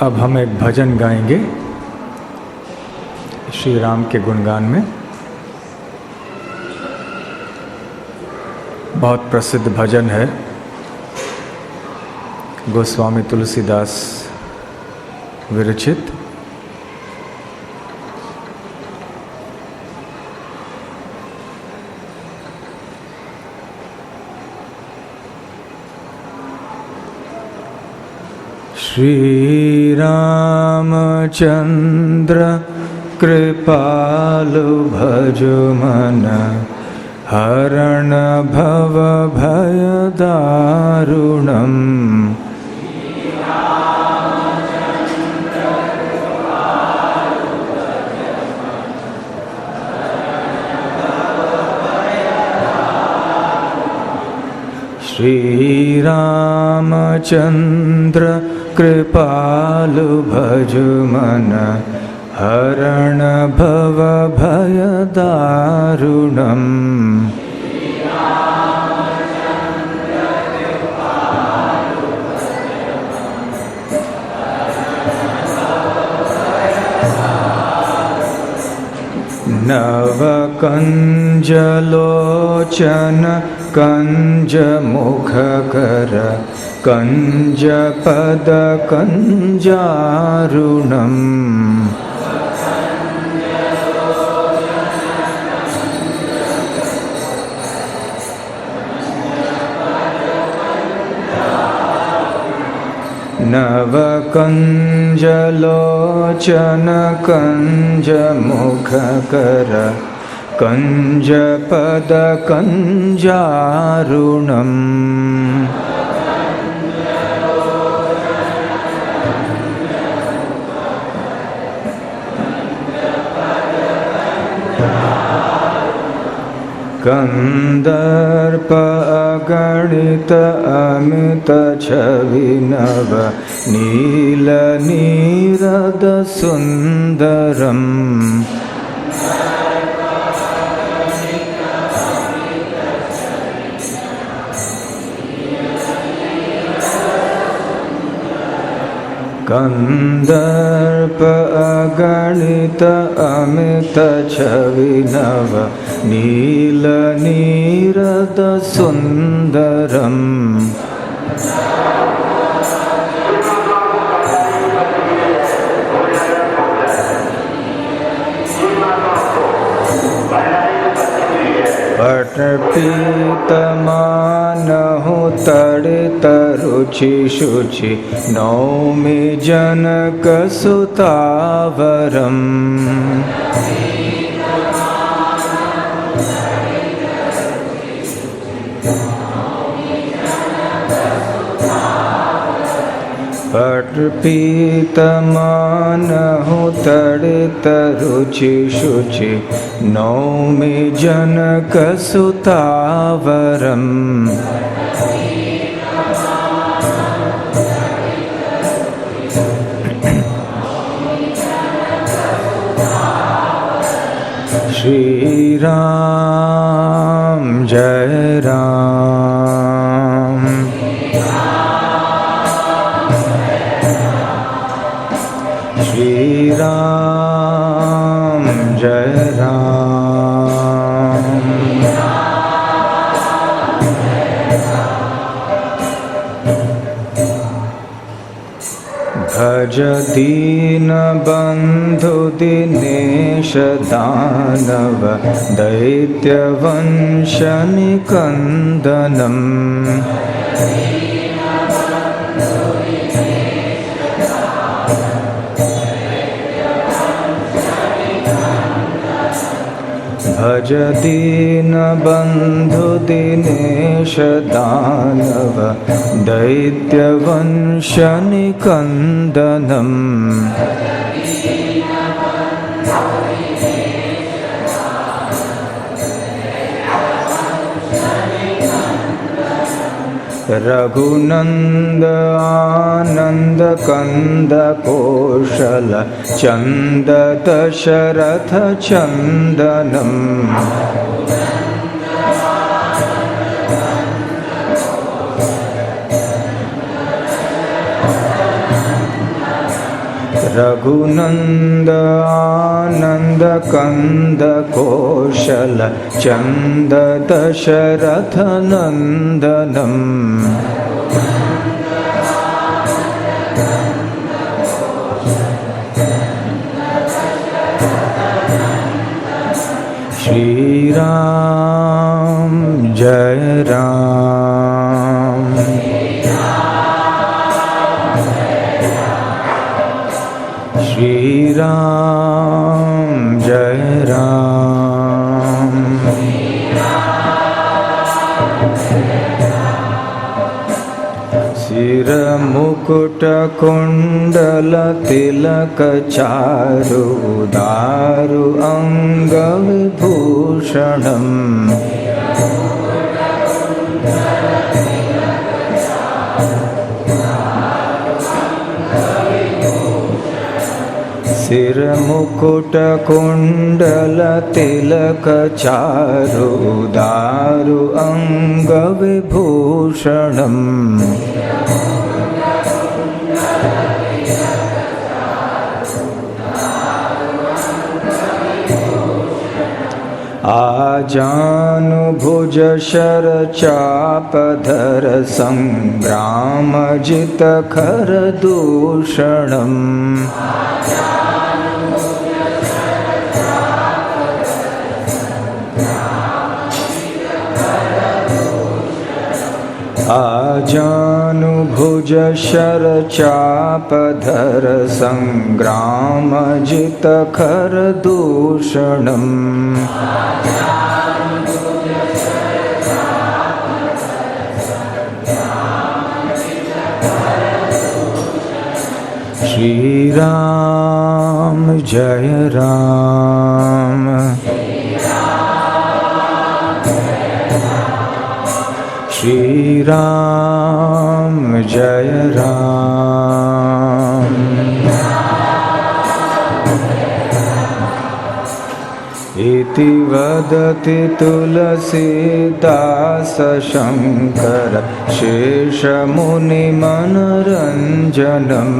अब हम एक भजन गाएंगे श्री राम के गुणगान में। बहुत प्रसिद्ध भजन है, गोस्वामी तुलसीदास विरचित। श्री रामचंद्र कृपालु भजो मन, हरण भव भय दारुणम्। श्री रामचंद्र कृपालु भजो मन, हरण भव भय दारुणम्। नव कंज लोचन कंज मुख कर, कंज पद कंजारुणम्। नव कंज लोचन कंज मुख कर, कंज पद कंजारुणम्। कंदर्प अगणित अमित छवि नव, नील नीरद सुंदरम्। कंदर्प अगणित अमित छवि नव, नील नीरद सुंदरम्। पटपीतमानहु तड़ित रुचि शुचि, नौमि जनक सुतावरम्। पटपीतमानहु तड़ित रुचि शुचि, नौमि जनक सुतावरम्। श्री राम जय राम, श्री राम जय राम। भज दीन बंधु दिनेश दानव, दैत्य वंश निकंदनम्। भज दीन बंधु दिनेश दानव, दैत्य वंश निकंदनम्। रघुनंद आनंद कंद कौशल, चंद दशरथ चंदनम्। रघुनंद आनंद कंद कौशल चंद दशरथ नंदनम श्री राम जय राम श्री राम जय राम सिर मुकुट कुंडल तिलक चारु दारु अंग विभूषणम् सिर मुकुट कुंडल तिलक चारु दारु अंग विभूषणम् आजानुभुज शर चापधर संग्राम जित खर दूषणम् आजानुभुज शर चापधर संग्राम जित खर दूषणम् श्री राम जय राम श्री राम जय राम इति वदति तुलसीदास शंकर शेषमुनि मनरंजनम्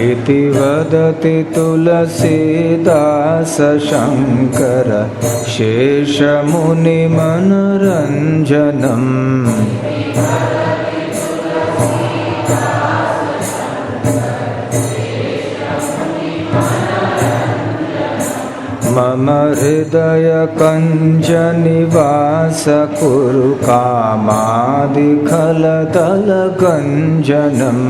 इति वदति तुलसीदास शंकर शेषमुनि मनरंजनम् मम हृदय कंज निवास कुरु कामादिखल दल गंजनम्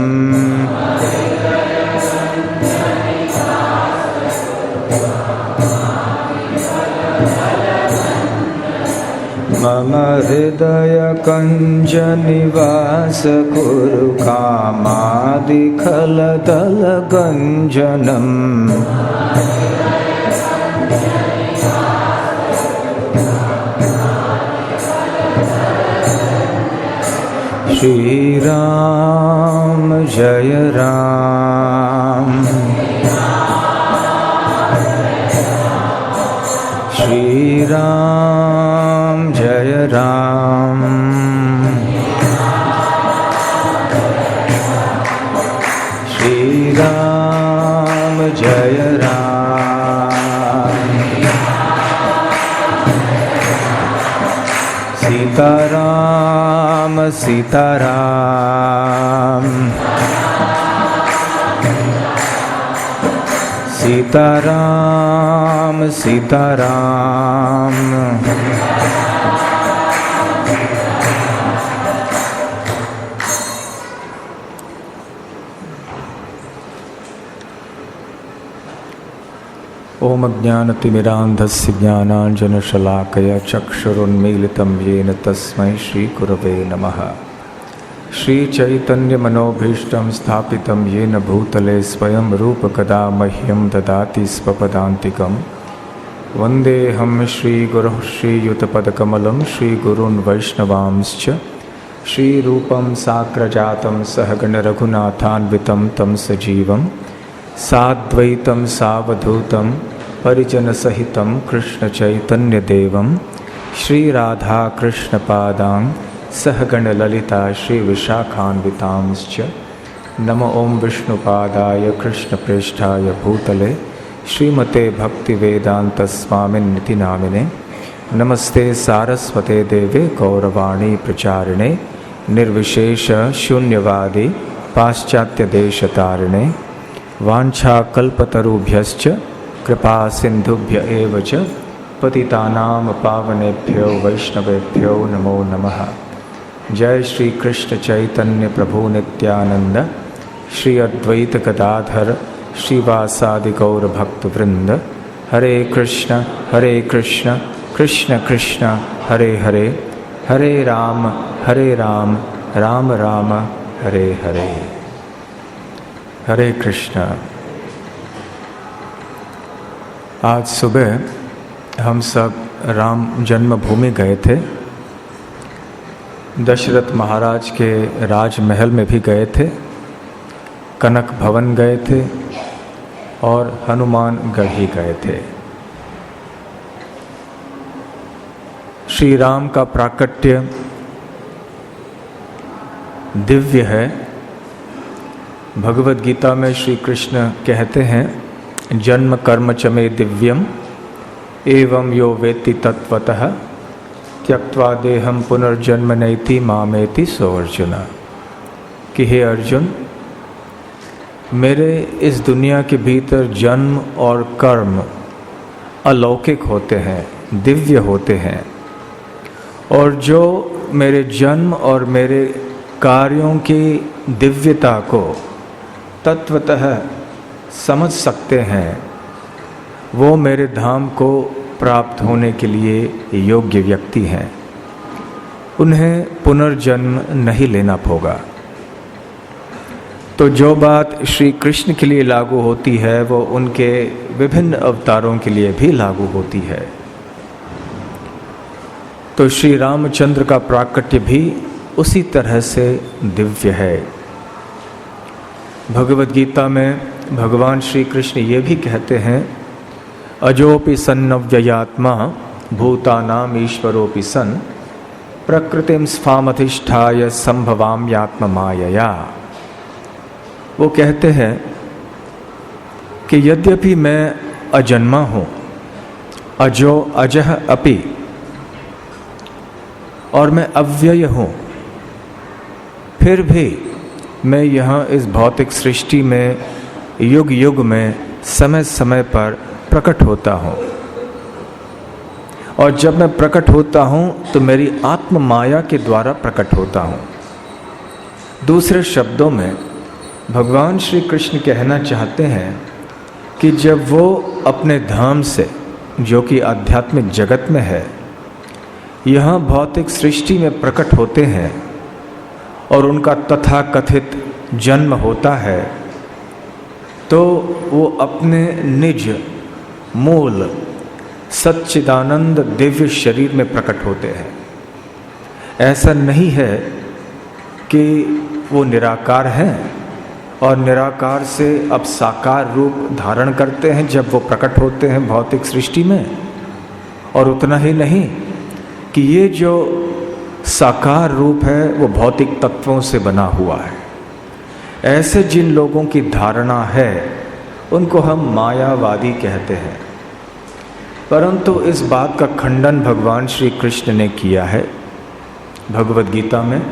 मम हृदय कंज निवास कुरु कामादिखल दल गंजनम् श्री राम जय राम श्री राम जय राम श्री राम जय राम सीताराम सीताराम सीताराम सीताराम ओम अज्ञानतिमिरान्धस्य ज्ञानाञ्जनशलाकया चक्षुरुन्मीलितं येन तस्मै श्रीगुरवे नमः। श्रीचैतन्यमनोभीष्टं स्थापितं येन भूतले स्वयं रूपकदा मह्यं ददाति स्वपदान्तिकं। वन्देऽहं श्रीगुरुः श्रीयुतपदकमलं श्रीगुरून् वैष्णवांश्च श्रीरूपं साग्रजातं सहगणरघुनाथान्वितं तं सजीवं साद्वैतं सावधूतं परिजनसहितं कृष्णचैतन्यदेवं श्री राधा कृष्ण पादां सहगण ललिता श्री विशाखान्वितांश्च नमो ओं विष्णुपादाय कृष्ण प्रेष्ठाय भूतले श्रीमते भक्ति वेदांत स्वामिन्निति नामिने नमस्ते सारस्वते देवे गौरवाणी प्रचारिणे निर्विशेष शून्यवादी पाश्चात्य देशतारिणे वाञ्छाकल्पतरुभ्यश्च कृपा सिन्धुभ्य एव च पतितानां पावनेभ्यो वैष्णवेभ्यो नमो नमः। जय श्री कृष्ण चैतन्य प्रभु नित्यानंद श्री अद्वैत गदाधर श्रीवासादि गौर भक्त वृंद। हरे कृष्ण कृष्ण कृष्ण हरे हरे, हरे राम राम राम हरे हरे। हरे कृष्ण। आज सुबह हम सब राम जन्मभूमि गए थे, दशरथ महाराज के राजमहल में भी गए थे, कनक भवन गए थे और हनुमानगढ़ ही गए थे। श्री राम का प्राकट्य दिव्य है। भगवद गीता में श्री कृष्ण कहते हैं, जन्म कर्म च मे दिव्यम एवं यो वेत्ति तत्वतः त्यक्त्वा देहम पुनर्जन्म नैति मामेति सो अर्जुन। कि हे अर्जुन, मेरे इस दुनिया के भीतर जन्म और कर्म अलौकिक होते हैं, दिव्य होते हैं, और जो मेरे जन्म और मेरे कार्यों की दिव्यता को तत्वतः समझ सकते हैं, वो मेरे धाम को प्राप्त होने के लिए योग्य व्यक्ति हैं। उन्हें पुनर्जन्म नहीं लेना होगा। तो जो बात श्री कृष्ण के लिए लागू होती है वो उनके विभिन्न अवतारों के लिए भी लागू होती है। तो श्री रामचंद्र का प्राकट्य भी उसी तरह से दिव्य है। भगवद गीता में भगवान श्री कृष्ण ये भी कहते हैं, अजोपि सन्नव्ययात्मा भूतानाम ईश्वरोपि सन् प्रकृतिं स्वामधिष्ठाय संभवाम्यात्म मायया। वो कहते हैं कि यद्यपि मैं अजन्मा हूँ, अजो अजह अपि, और मैं अव्यय हूँ, फिर भी मैं यहाँ इस भौतिक सृष्टि में युग युग में समय समय पर प्रकट होता हूँ। और जब मैं प्रकट होता हूँ तो मेरी आत्म माया के द्वारा प्रकट होता हूँ। दूसरे शब्दों में भगवान श्री कृष्ण कहना चाहते हैं कि जब वो अपने धाम से, जो कि आध्यात्मिक जगत में है, यहाँ भौतिक सृष्टि में प्रकट होते हैं और उनका तथाकथित जन्म होता है, तो वो अपने निज मूल सच्चिदानंद दिव्य शरीर में प्रकट होते हैं। ऐसा नहीं है कि वो निराकार हैं और निराकार से अब साकार रूप धारण करते हैं जब वो प्रकट होते हैं भौतिक सृष्टि में। और उतना ही नहीं कि ये जो साकार रूप है वो भौतिक तत्वों से बना हुआ है। ऐसे जिन लोगों की धारणा है उनको हम मायावादी कहते हैं। परंतु इस बात का खंडन भगवान श्री कृष्ण ने किया है भगवद गीता में,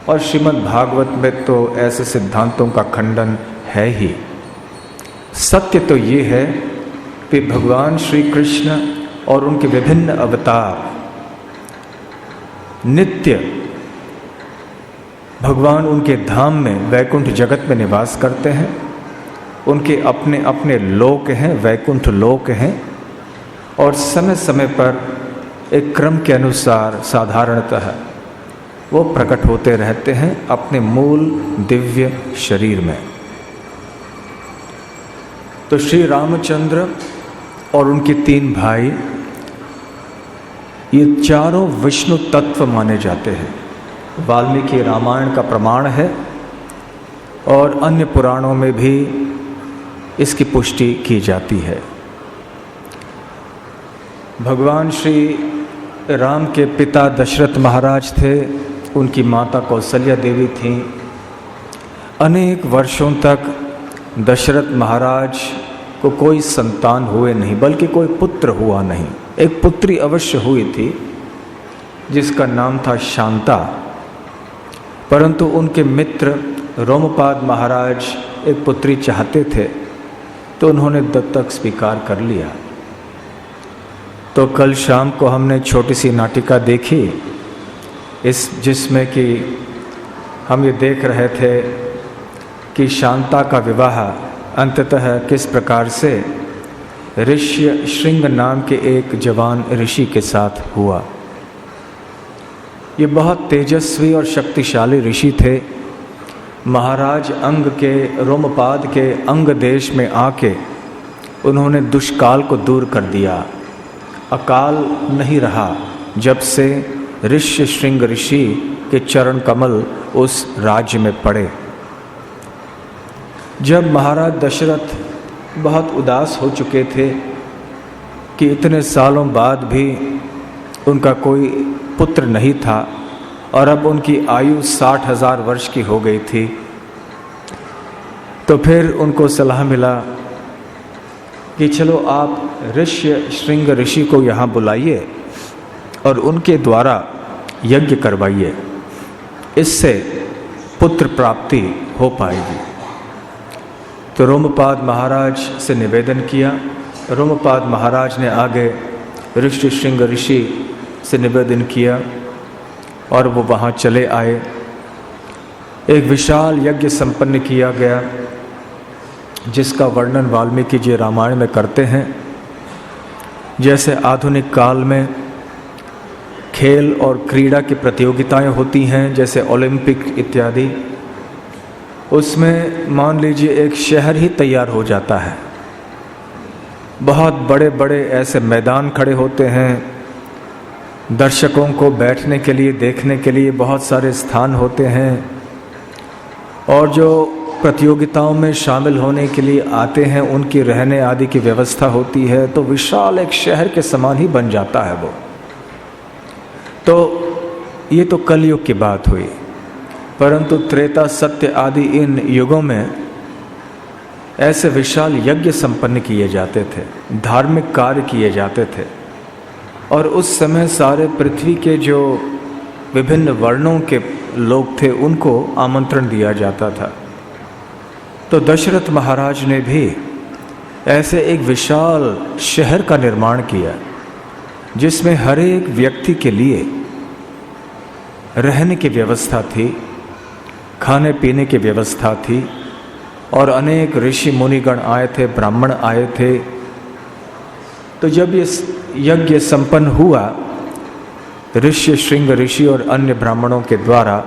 और श्रीमद् भागवत में तो ऐसे सिद्धांतों का खंडन है ही। सत्य तो ये है कि भगवान श्री कृष्ण और उनके विभिन्न अवतार नित्य भगवान उनके धाम में वैकुंठ जगत में निवास करते हैं। उनके अपने अपने लोक हैं, वैकुंठ लोक हैं, और समय समय पर एक क्रम के अनुसार साधारणतः वो प्रकट होते रहते हैं अपने मूल दिव्य शरीर में। तो श्री रामचंद्र और उनके 3 भाई, ये चारों विष्णु तत्व माने जाते हैं। वाल्मीकि रामायण का प्रमाण है और अन्य पुराणों में भी इसकी पुष्टि की जाती है। भगवान श्री राम के पिता दशरथ महाराज थे, उनकी माता कौशल्या देवी थीं। अनेक वर्षों तक दशरथ महाराज को कोई संतान हुए नहीं, बल्कि कोई पुत्र हुआ नहीं। एक पुत्री अवश्य हुई थी जिसका नाम था शांता, परंतु उनके मित्र रोमपाद महाराज एक पुत्री चाहते थे, तो उन्होंने दत्तक स्वीकार कर लिया। तो कल शाम को हमने छोटी सी नाटिका देखी, जिसमें कि हम ये देख रहे थे कि शांता का विवाह अंततः किस प्रकार से ऋष्य श्रृंग नाम के एक जवान ऋषि के साथ हुआ। ये बहुत तेजस्वी और शक्तिशाली ऋषि थे। महाराज अंग के, रोमपाद के अंग देश में आके उन्होंने दुष्काल को दूर कर दिया। अकाल नहीं रहा जब से ऋष्य श्रृंग ऋषि के चरण कमल उस राज्य में पड़े। जब महाराज दशरथ बहुत उदास हो चुके थे कि इतने सालों बाद भी उनका कोई पुत्र नहीं था और अब उनकी आयु 60,000 वर्ष की हो गई थी, तो फिर उनको सलाह मिला कि चलो आप ऋष्य श्रृंग ऋषि को यहाँ बुलाइए और उनके द्वारा यज्ञ करवाइए, इससे पुत्र प्राप्ति हो पाएगी। तो रोमपाद महाराज से निवेदन किया। रोमपाद महाराज ने आगे ऋष्य श्रृंग ऋषि से निवेदन किया और वो वहाँ चले आए। एक विशाल यज्ञ संपन्न किया गया, जिसका वर्णन वाल्मीकि जी रामायण में करते हैं। जैसे आधुनिक काल में खेल और क्रीड़ा की प्रतियोगिताएं होती हैं, जैसे ओलंपिक इत्यादि, उसमें मान लीजिए एक शहर ही तैयार हो जाता है। बहुत बड़े बड़े ऐसे मैदान खड़े होते हैं, दर्शकों को बैठने के लिए, देखने के लिए बहुत सारे स्थान होते हैं, और जो प्रतियोगिताओं में शामिल होने के लिए आते हैं उनकी रहने आदि की व्यवस्था होती है। तो विशाल एक शहर के समान ही बन जाता है वो। तो ये तो कलयुग की बात हुई, परंतु त्रेता सत्य आदि इन युगों में ऐसे विशाल यज्ञ संपन्न किए जाते थे, धार्मिक कार्य किए जाते थे, और उस समय सारे पृथ्वी के जो विभिन्न वर्णों के लोग थे उनको आमंत्रण दिया जाता था। तो दशरथ महाराज ने भी ऐसे एक विशाल शहर का निर्माण किया, जिसमें हर एक व्यक्ति के लिए रहने की व्यवस्था थी, खाने पीने की व्यवस्था थी, और अनेक ऋषि मुनिगण आए थे, ब्राह्मण आए थे। तो जब ये यज्ञ संपन्न हुआ ऋष्य श्रृंग ऋषि और अन्य ब्राह्मणों के द्वारा,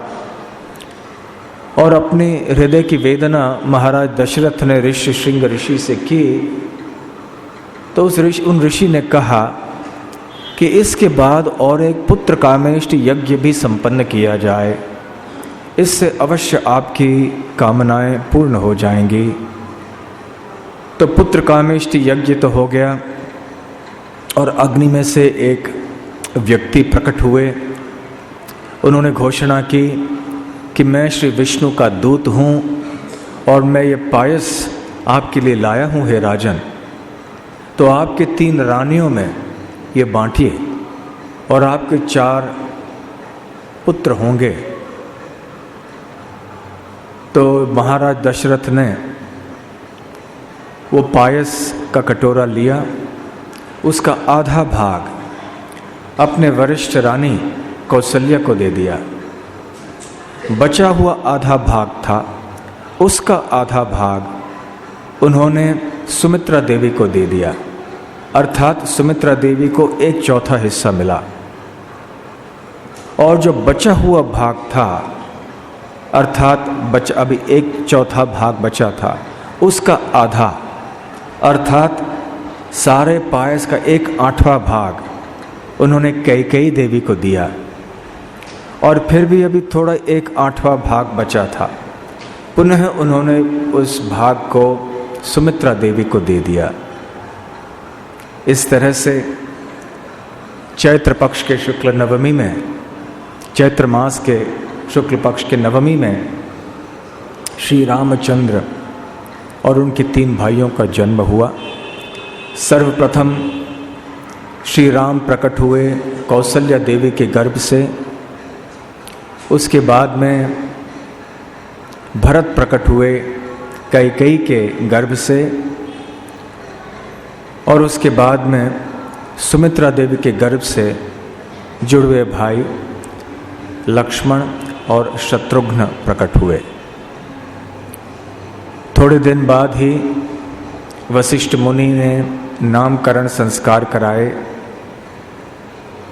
और अपनी हृदय की वेदना महाराज दशरथ ने ऋष्य श्रृंग ऋषि से की, तो उन ऋषि ने कहा कि इसके बाद और एक पुत्र कामेष्टि यज्ञ भी संपन्न किया जाए, इससे अवश्य आपकी कामनाएं पूर्ण हो जाएंगी। तो पुत्र कामेष्टि यज्ञ तो हो गया, और अग्नि में से एक व्यक्ति प्रकट हुए। उन्होंने घोषणा की कि मैं श्री विष्णु का दूत हूँ और मैं ये पायस आपके लिए लाया हूँ हे राजन, तो आपके 3 रानियों में ये बांटिए और आपके 4 पुत्र होंगे। तो महाराज दशरथ ने वो पायस का कटोरा लिया, उसका आधा भाग अपने वरिष्ठ रानी कौशल्या को दे दिया। बचा हुआ आधा भाग था, उसका आधा भाग उन्होंने सुमित्रा देवी को दे दिया, अर्थात सुमित्रा देवी को 1/4 हिस्सा मिला। और जो बचा हुआ भाग था, अर्थात अभी 1/4 भाग बचा था, उसका आधा अर्थात सारे पायस का 1/8वां भाग उन्होंने कैकेयी देवी को दिया। और फिर भी अभी थोड़ा 1/8वां भाग बचा था, पुनः उन्होंने उस भाग को सुमित्रा देवी को दे दिया। इस तरह से चैत्र पक्ष के शुक्ल नवमी में, चैत्र मास के शुक्ल पक्ष के नवमी में श्री रामचंद्र और उनके 3 भाइयों का जन्म हुआ। सर्वप्रथम श्री राम प्रकट हुए कौसल्या देवी के गर्भ से, उसके बाद में भरत प्रकट हुए कैकेयी के गर्भ से, और उसके बाद में सुमित्रा देवी के गर्भ से जुड़वे भाई लक्ष्मण और शत्रुघ्न प्रकट हुए। थोड़े दिन बाद ही वशिष्ठ मुनि ने नामकरण संस्कार कराए।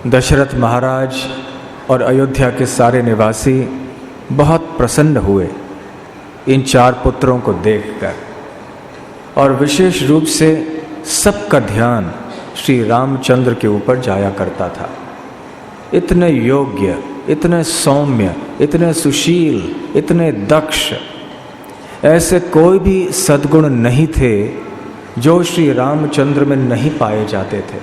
दशरथ महाराज और अयोध्या के सारे निवासी बहुत प्रसन्न हुए इन 4 पुत्रों को देखकर, और विशेष रूप से सबका ध्यान श्री रामचंद्र के ऊपर जाया करता था। इतने योग्य, इतने सौम्य, इतने सुशील, इतने दक्ष, ऐसे कोई भी सद्गुण नहीं थे जो श्री रामचंद्र में नहीं पाए जाते थे।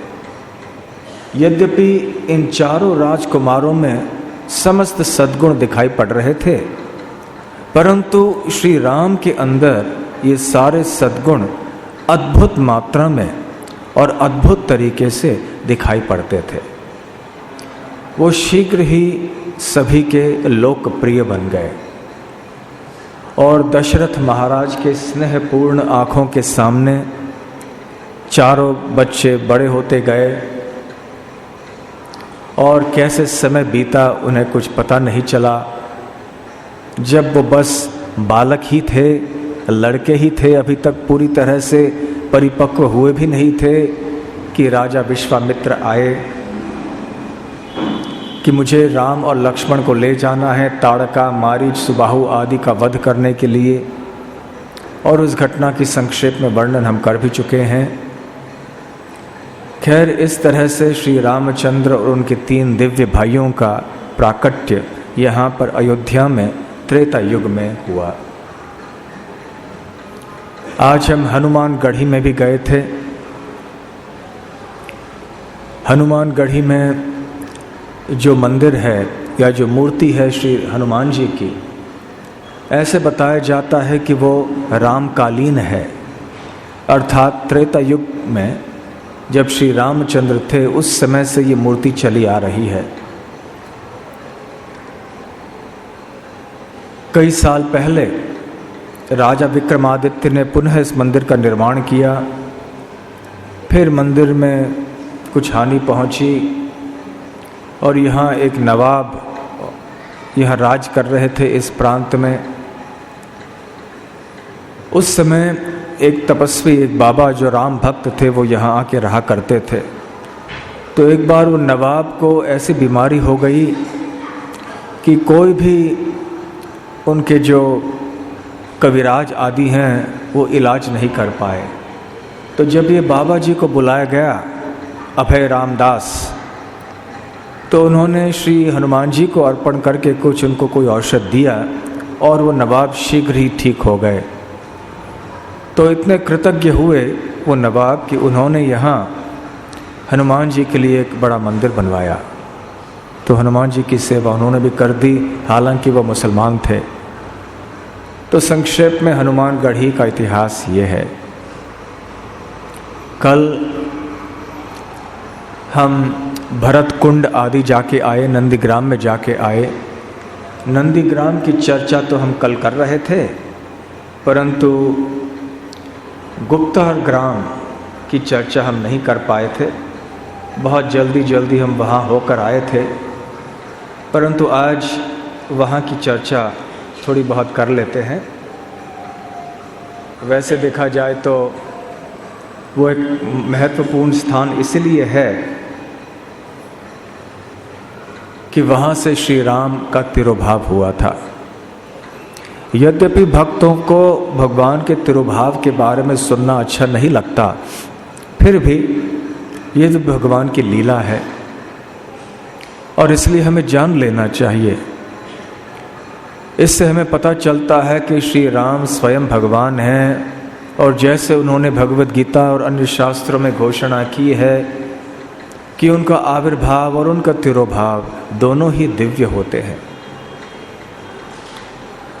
यद्यपि इन 4 राजकुमारों में समस्त सद्गुण दिखाई पड़ रहे थे, परंतु श्री राम के अंदर ये सारे सद्गुण अद्भुत मात्रा में और अद्भुत तरीके से दिखाई पड़ते थे। वो शीघ्र ही सभी के लोकप्रिय बन गए, और दशरथ महाराज के स्नेहपूर्ण आँखों के सामने 4 बच्चे बड़े होते गए, और कैसे समय बीता उन्हें कुछ पता नहीं चला। जब वो बस बालक ही थे, लड़के ही थे, अभी तक पूरी तरह से परिपक्व हुए भी नहीं थे, कि राजा विश्वामित्र आए कि मुझे राम और लक्ष्मण को ले जाना है ताड़का, मारीच, सुबाहु आदि का वध करने के लिए। और उस घटना की संक्षेप में वर्णन हम कर भी चुके हैं। खैर, इस तरह से श्री रामचंद्र और उनके 3 दिव्य भाइयों का प्राकट्य यहाँ पर अयोध्या में त्रेता युग में हुआ। आज हम हनुमानगढ़ी में भी गए थे। हनुमानगढ़ी में जो मंदिर है या जो मूर्ति है श्री हनुमान जी की, ऐसे बताया जाता है कि वो रामकालीन है, अर्थात त्रेता युग में जब श्री रामचंद्र थे उस समय से ये मूर्ति चली आ रही है। कई साल पहले राजा विक्रमादित्य ने पुनः इस मंदिर का निर्माण किया। फिर मंदिर में कुछ हानि पहुंची, और यहाँ एक नवाब यहाँ राज कर रहे थे इस प्रांत में। उस समय एक तपस्वी, एक बाबा जो राम भक्त थे, वो यहाँ आके रहा करते थे। तो एक बार वो नवाब को ऐसी बीमारी हो गई कि कोई भी उनके जो कविराज आदि हैं वो इलाज नहीं कर पाए। तो जब ये बाबा जी को बुलाया गया, अभय रामदास, तो उन्होंने श्री हनुमान जी को अर्पण करके कुछ उनको कोई औषध दिया, और वो नवाब शीघ्र ही ठीक हो गए। तो इतने कृतज्ञ हुए वो नवाब कि उन्होंने यहाँ हनुमान जी के लिए एक बड़ा मंदिर बनवाया। तो हनुमान जी की सेवा उन्होंने भी कर दी, हालांकि वो मुसलमान थे। तो संक्षेप में हनुमानगढ़ी का इतिहास ये है। कल हम भरत कुंड आदि जाके आए, नंदीग्राम में जाके आए। नंदीग्राम की चर्चा तो हम कल कर रहे थे, परंतु गुप्ता ग्राम की चर्चा हम नहीं कर पाए थे। बहुत जल्दी हम वहाँ होकर आए थे, परंतु आज वहाँ की चर्चा थोड़ी बहुत कर लेते हैं। वैसे देखा जाए तो वो एक महत्वपूर्ण स्थान इसलिए है कि वहाँ से श्री राम का तिरोभाव हुआ था। यद्यपि भक्तों को भगवान के तिरोभाव के बारे में सुनना अच्छा नहीं लगता, फिर भी ये तो भगवान की लीला है और इसलिए हमें जान लेना चाहिए। इससे हमें पता चलता है कि श्री राम स्वयं भगवान हैं, और जैसे उन्होंने भगवद गीता और अन्य शास्त्रों में घोषणा की है कि उनका आविर्भाव और उनका तिरोभाव दोनों ही दिव्य होते हैं।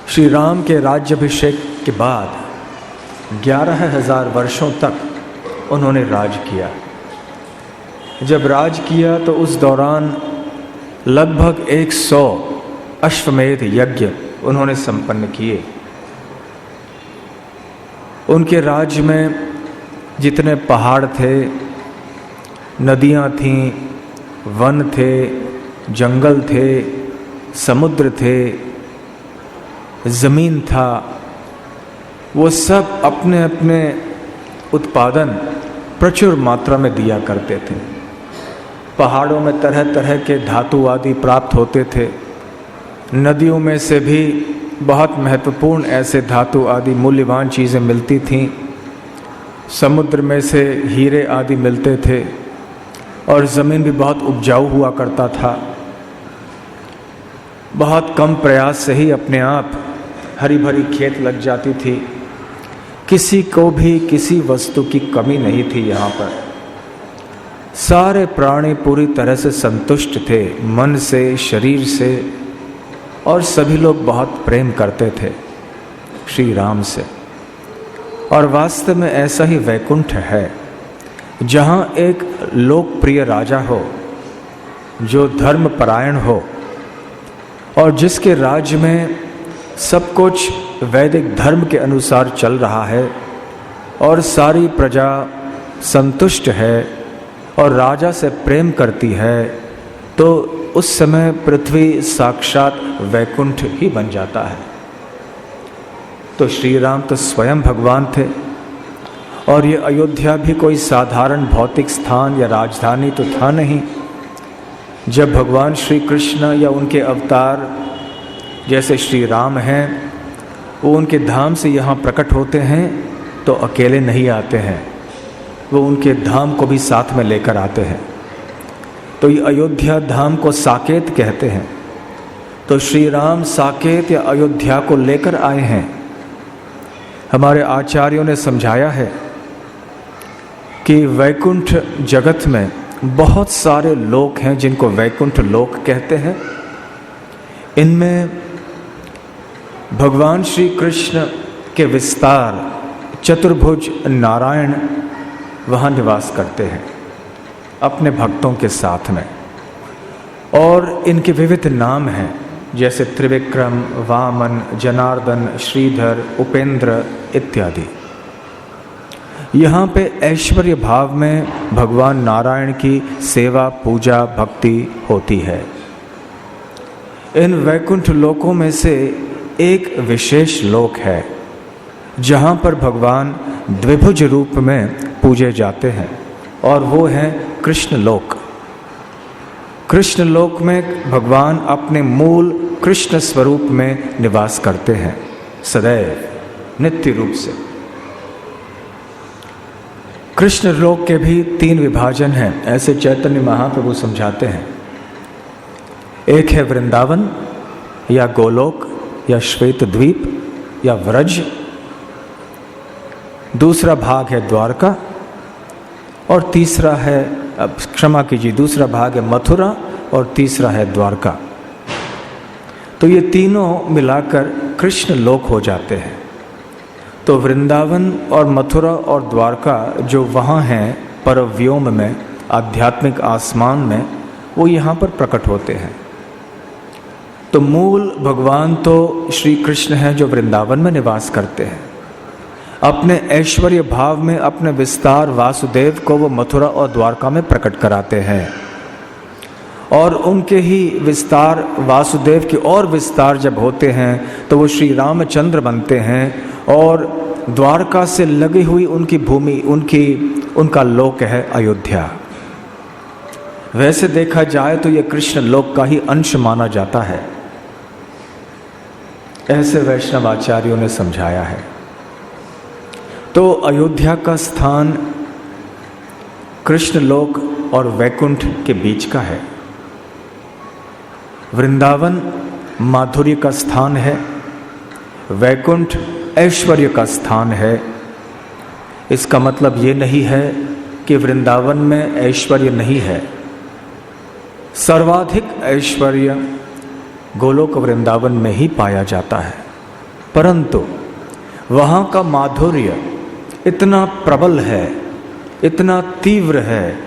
श्री राम के राज्याभिषेक के बाद 11,000 वर्षों तक उन्होंने राज किया। जब राज किया तो उस दौरान लगभग 100 अश्वमेध यज्ञ उन्होंने संपन्न किए। उनके राज्य में जितने पहाड़ थे, नदियाँ थीं, वन थे, जंगल थे, समुद्र थे, ज़मीन था, वो सब अपने अपने उत्पादन प्रचुर मात्रा में दिया करते थे। पहाड़ों में तरह तरह के धातु आदि प्राप्त होते थे। नदियों में से भी बहुत महत्वपूर्ण ऐसे धातु आदि मूल्यवान चीज़ें मिलती थीं। समुद्र में से हीरे आदि मिलते थे और ज़मीन भी बहुत उपजाऊ हुआ करता था। बहुत कम प्रयास से ही अपने आप हरी भरी खेत लग जाती थी। किसी को भी किसी वस्तु की कमी नहीं थी। यहाँ पर सारे प्राणी पूरी तरह से संतुष्ट थे, मन से, शरीर से, और सभी लोग बहुत प्रेम करते थे श्री राम से। और वास्तव में ऐसा ही वैकुंठ है, जहाँ एक लोकप्रिय राजा हो जो धर्मपरायण हो और जिसके राज्य में सब कुछ वैदिक धर्म के अनुसार चल रहा है और सारी प्रजा संतुष्ट है और राजा से प्रेम करती है, तो उस समय पृथ्वी साक्षात वैकुंठ ही बन जाता है। तो श्री राम तो स्वयं भगवान थे और ये अयोध्या भी कोई साधारण भौतिक स्थान या राजधानी तो था नहीं। जब भगवान श्री कृष्ण या उनके अवतार जैसे श्री राम हैं, वो उनके धाम से यहाँ प्रकट होते हैं तो अकेले नहीं आते हैं, वो उनके धाम को भी साथ में लेकर आते हैं। तो ये अयोध्या धाम को साकेत कहते हैं। तो श्री राम साकेत या अयोध्या को लेकर आए हैं। हमारे आचार्यों ने समझाया है कि वैकुंठ जगत में बहुत सारे लोक हैं जिनको वैकुंठ लोक कहते हैं। इनमें भगवान श्री कृष्ण के विस्तार चतुर्भुज नारायण वहाँ निवास करते हैं अपने भक्तों के साथ में, और इनके विविध नाम हैं जैसे त्रिविक्रम, वामन, जनार्दन, श्रीधर, उपेंद्र इत्यादि। यहाँ पे ऐश्वर्य भाव में भगवान नारायण की सेवा, पूजा, भक्ति होती है। इन वैकुंठ लोकों में से एक विशेष लोक है जहाँ पर भगवान द्विभुज रूप में पूजे जाते हैं, और वो है कृष्ण लोक। कृष्ण लोक में भगवान अपने मूल कृष्ण स्वरूप में निवास करते हैं सदैव नित्य रूप से। कृष्ण लोक के भी 3 विभाजन हैं, ऐसे चैतन्य महाप्रभु समझाते हैं। एक है वृंदावन या गोलोक या श्वेत द्वीप या व्रज, दूसरा भाग है द्वारका, और तीसरा है, क्षमा कीजिए, दूसरा भाग है मथुरा और तीसरा है द्वारका। तो ये तीनों मिलाकर कृष्ण लोक हो जाते हैं। तो वृंदावन और मथुरा और द्वारका जो वहाँ हैं परव्योम में, आध्यात्मिक आसमान में, वो यहाँ पर प्रकट होते हैं। तो मूल भगवान तो श्री कृष्ण हैं जो वृंदावन में निवास करते हैं। अपने ऐश्वर्य भाव में अपने विस्तार वासुदेव को वो मथुरा और द्वारका में प्रकट कराते हैं, और उनके ही विस्तार वासुदेव के और विस्तार जब होते हैं तो वो श्री रामचंद्र बनते हैं, और द्वारका से लगी हुई उनकी भूमि, उनका लोक है अयोध्या। वैसे देखा जाए तो ये कृष्ण लोक का ही अंश माना जाता है, ऐसे वैष्णव आचार्यों ने समझाया है। तो अयोध्या का स्थान कृष्ण लोक और वैकुंठ के बीच का है। वृंदावन माधुर्य का स्थान है, वैकुंठ ऐश्वर्य का स्थान है। इसका मतलब ये नहीं है कि वृंदावन में ऐश्वर्य नहीं है, सर्वाधिक ऐश्वर्य गोलोक वृंदावन में ही पाया जाता है, परंतु वहाँ का माधुर्य इतना प्रबल है, इतना तीव्र है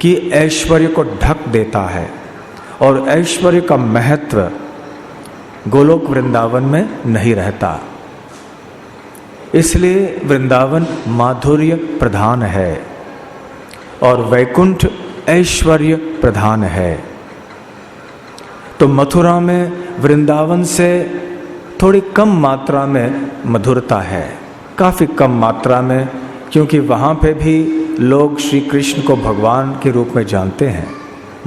कि ऐश्वर्य को ढक देता है और ऐश्वर्य का महत्व गोलोक वृंदावन में नहीं रहता। इसलिए वृंदावन माधुर्य प्रधान है और वैकुंठ ऐश्वर्य प्रधान है। तो मथुरा में वृंदावन से थोड़ी कम मात्रा में मधुरता है, काफ़ी कम मात्रा में, क्योंकि वहाँ पे भी लोग श्री कृष्ण को भगवान के रूप में जानते हैं।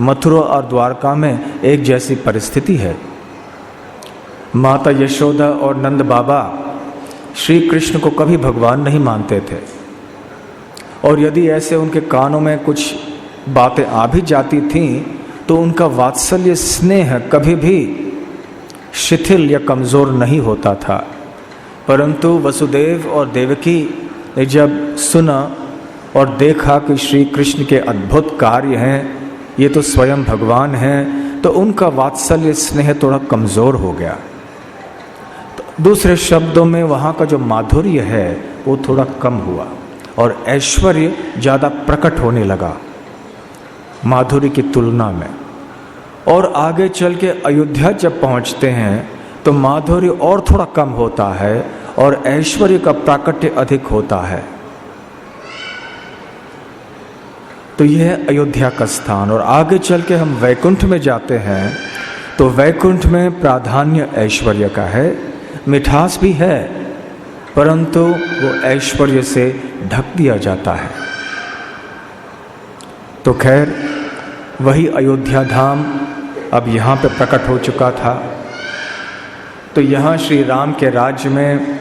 मथुरा और द्वारका में एक जैसी परिस्थिति है। माता यशोदा और नंद बाबा श्री कृष्ण को कभी भगवान नहीं मानते थे, और यदि ऐसे उनके कानों में कुछ बातें आ भी जाती थीं तो उनका वात्सल्य स्नेह कभी भी शिथिल या कमज़ोर नहीं होता था। परंतु वसुदेव और देवकी ने जब सुना और देखा कि श्री कृष्ण के अद्भुत कार्य हैं, ये तो स्वयं भगवान हैं, तो उनका वात्सल्य स्नेह थोड़ा कमज़ोर हो गया। तो दूसरे शब्दों में वहाँ का जो माधुर्य है वो थोड़ा कम हुआ और ऐश्वर्य ज़्यादा प्रकट होने लगा माधुर्य की तुलना में। और आगे चल के अयोध्या जब पहुँचते हैं तो माधुर्य और थोड़ा कम होता है और ऐश्वर्य का प्राकट्य अधिक होता है। तो यह है अयोध्या का स्थान। और आगे चल के हम वैकुंठ में जाते हैं तो वैकुंठ में प्राधान्य ऐश्वर्य का है, मिठास भी है, परंतु वो ऐश्वर्य से ढक दिया जाता है। तो खैर वही अयोध्या धाम अब यहाँ पे प्रकट हो चुका था। तो यहाँ श्री राम के राज्य में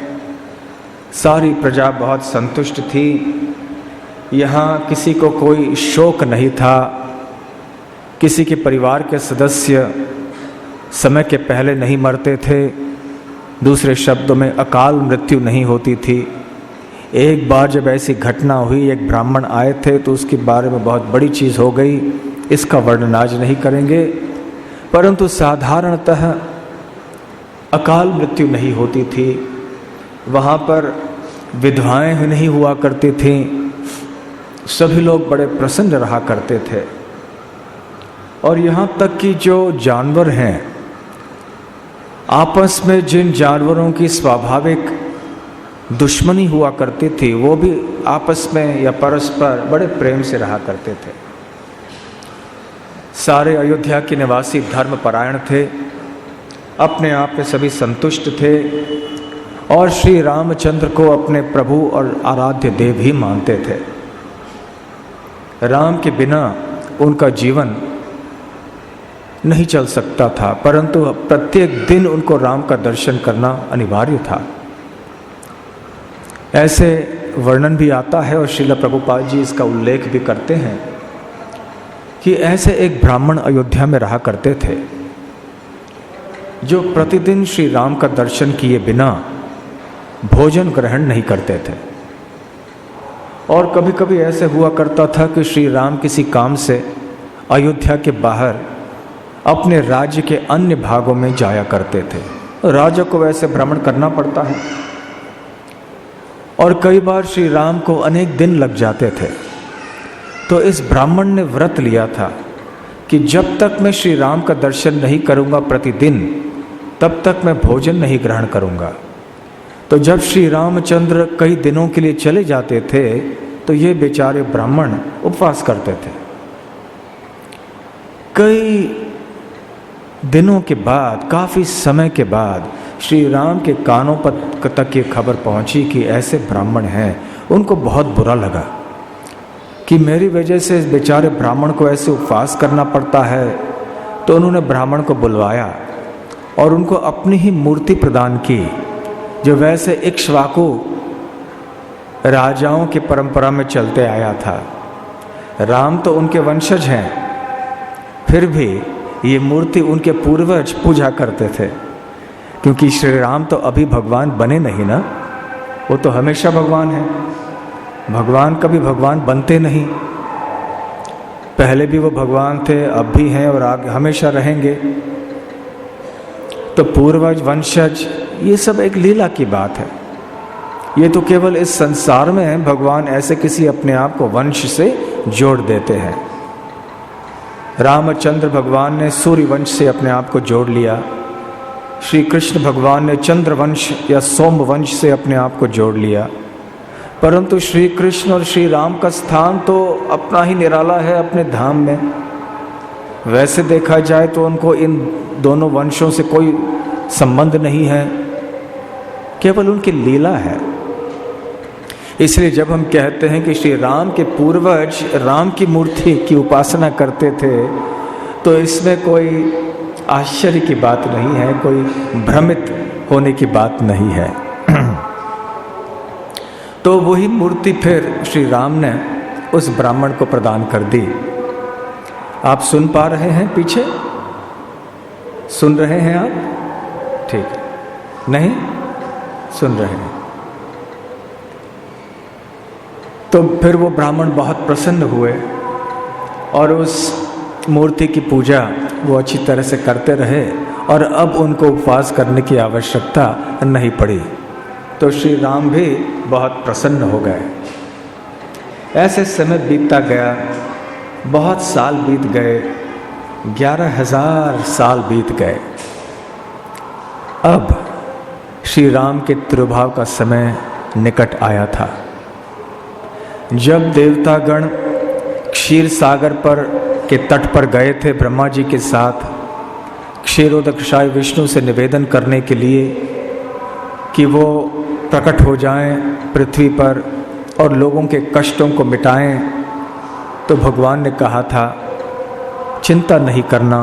सारी प्रजा बहुत संतुष्ट थी। यहाँ किसी को कोई शोक नहीं था, किसी के परिवार के सदस्य समय के पहले नहीं मरते थे, दूसरे शब्दों में अकाल मृत्यु नहीं होती थी। एक बार जब ऐसी घटना हुई, एक ब्राह्मण आए थे तो उसके बारे में बहुत बड़ी चीज़ हो गई, इसका वर्णन आज नहीं करेंगे, परंतु साधारणतः अकाल मृत्यु नहीं होती थी। वहाँ पर विधवाएं ही नहीं हुआ करती थीं, सभी लोग बड़े प्रसन्न रहा करते थे। और यहाँ तक कि जो जानवर हैं, आपस में जिन जानवरों की स्वाभाविक दुश्मनी हुआ करती थी, वो भी आपस में या परस्पर बड़े प्रेम से रहा करते थे। सारे अयोध्या के निवासी धर्मपरायण थे, अपने आप में सभी संतुष्ट थे और श्री रामचंद्र को अपने प्रभु और आराध्य देव ही मानते थे। राम के बिना उनका जीवन नहीं चल सकता था, परंतु प्रत्येक दिन उनको राम का दर्शन करना अनिवार्य था। ऐसे वर्णन भी आता है और श्रील प्रभुपाद जी इसका उल्लेख भी करते हैं कि ऐसे एक ब्राह्मण अयोध्या में रहा करते थे जो प्रतिदिन श्री राम का दर्शन किए बिना भोजन ग्रहण नहीं करते थे। और कभी कभी ऐसे हुआ करता था कि श्री राम किसी काम से अयोध्या के बाहर अपने राज्य के अन्य भागों में जाया करते थे। राजा को वैसे भ्रमण करना पड़ता है और कई बार श्री राम को अनेक दिन लग जाते थे। तो इस ब्राह्मण ने व्रत लिया था कि जब तक मैं श्री राम का दर्शन नहीं करूंगा प्रतिदिन, तब तक मैं भोजन नहीं ग्रहण करूंगा। तो जब श्री रामचंद्र कई दिनों के लिए चले जाते थे तो ये बेचारे ब्राह्मण उपवास करते थे। कई दिनों के बाद, काफ़ी समय के बाद श्री राम के कानों पर तक ये खबर पहुंची कि ऐसे ब्राह्मण हैं। उनको बहुत बुरा लगा कि मेरी वजह से इस बेचारे ब्राह्मण को ऐसे उपवास करना पड़ता है। तो उन्होंने ब्राह्मण को बुलवाया और उनको अपनी ही मूर्ति प्रदान की, जो वैसे इक्ष्वाकु राजाओं की परंपरा में चलते आया था। राम तो उनके वंशज हैं, फिर भी ये मूर्ति उनके पूर्वज पूजा करते थे, क्योंकि श्री राम तो अभी भगवान बने नहीं ना, वो तो हमेशा भगवान है। भगवान कभी भगवान बनते नहीं। पहले भी वो भगवान थे, अब भी हैं और आगे हमेशा रहेंगे। तो पूर्वज, वंशज, ये सब एक लीला की बात है। ये तो केवल इस संसार में भगवान ऐसे किसी अपने आप को वंश से जोड़ देते हैं। रामचंद्र भगवान ने सूर्य वंश से अपने आप को जोड़ लिया, श्री कृष्ण भगवान ने चंद्र वंश या सोम वंश से अपने आप को जोड़ लिया। परंतु श्री कृष्ण और श्री राम का स्थान तो अपना ही निराला है अपने धाम में। वैसे देखा जाए तो उनको इन दोनों वंशों से कोई संबंध नहीं है, केवल उनकी लीला है। इसलिए जब हम कहते हैं कि श्री राम के पूर्वज राम की मूर्ति की उपासना करते थे, तो इसमें कोई आश्चर्य की बात नहीं है, कोई भ्रमित होने की बात नहीं है। तो वही मूर्ति फिर श्री राम ने उस ब्राह्मण को प्रदान कर दी। आप सुन पा रहे हैं? पीछे सुन रहे हैं आप? ठीक है, नहीं सुन रहे हैं? तो फिर वो ब्राह्मण बहुत प्रसन्न हुए और उस मूर्ति की पूजा वो अच्छी तरह से करते रहे और अब उनको उपवास करने की आवश्यकता नहीं पड़ी। तो श्री राम भी बहुत प्रसन्न हो गए। ऐसे समय बीतता गया, बहुत साल बीत गए, 11,000 साल बीत गए। अब श्री राम के तिरुभाव का समय निकट आया था। जब देवतागण क्षीर सागर पर के तट पर गए थे ब्रह्मा जी के साथ क्षीरोदकशाय विष्णु से निवेदन करने के लिए कि वो प्रकट हो जाएं पृथ्वी पर और लोगों के कष्टों को मिटाएं, तो भगवान ने कहा था चिंता नहीं करना,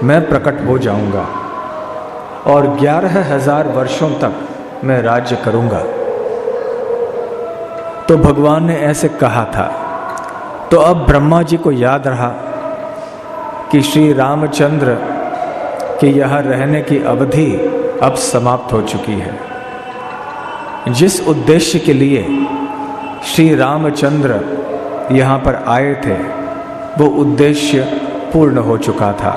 मैं प्रकट हो जाऊंगा और 11,000 वर्षों तक मैं राज्य करूंगा। तो भगवान ने ऐसे कहा था। तो अब ब्रह्मा जी को याद रहा कि श्री रामचंद्र के यहाँ रहने की अवधि अब समाप्त हो चुकी है। जिस उद्देश्य के लिए श्री रामचंद्र यहाँ पर आए थे वो उद्देश्य पूर्ण हो चुका था।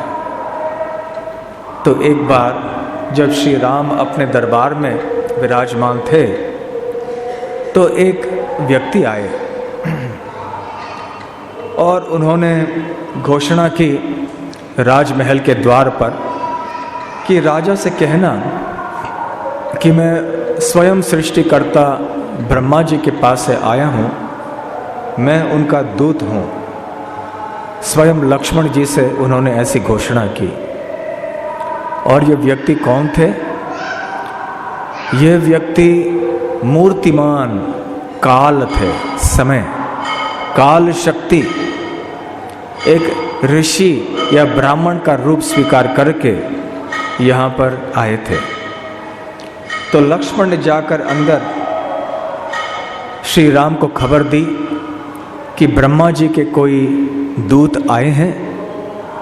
तो एक बार जब श्री राम अपने दरबार में विराजमान थे तो एक व्यक्ति आए और उन्होंने घोषणा की राजमहल के द्वार पर कि राजा से कहना कि मैं स्वयं सृष्टिकर्ता ब्रह्मा जी के पास से आया हूँ, मैं उनका दूत हूँ। स्वयं लक्ष्मण जी से उन्होंने ऐसी घोषणा की। और ये व्यक्ति कौन थे? ये व्यक्ति मूर्तिमान काल थे, समय, काल शक्ति, एक ऋषि या ब्राह्मण का रूप स्वीकार करके यहाँ पर आए थे। तो लक्ष्मण ने जाकर अंदर श्री राम को खबर दी कि ब्रह्मा जी के कोई दूत आए हैं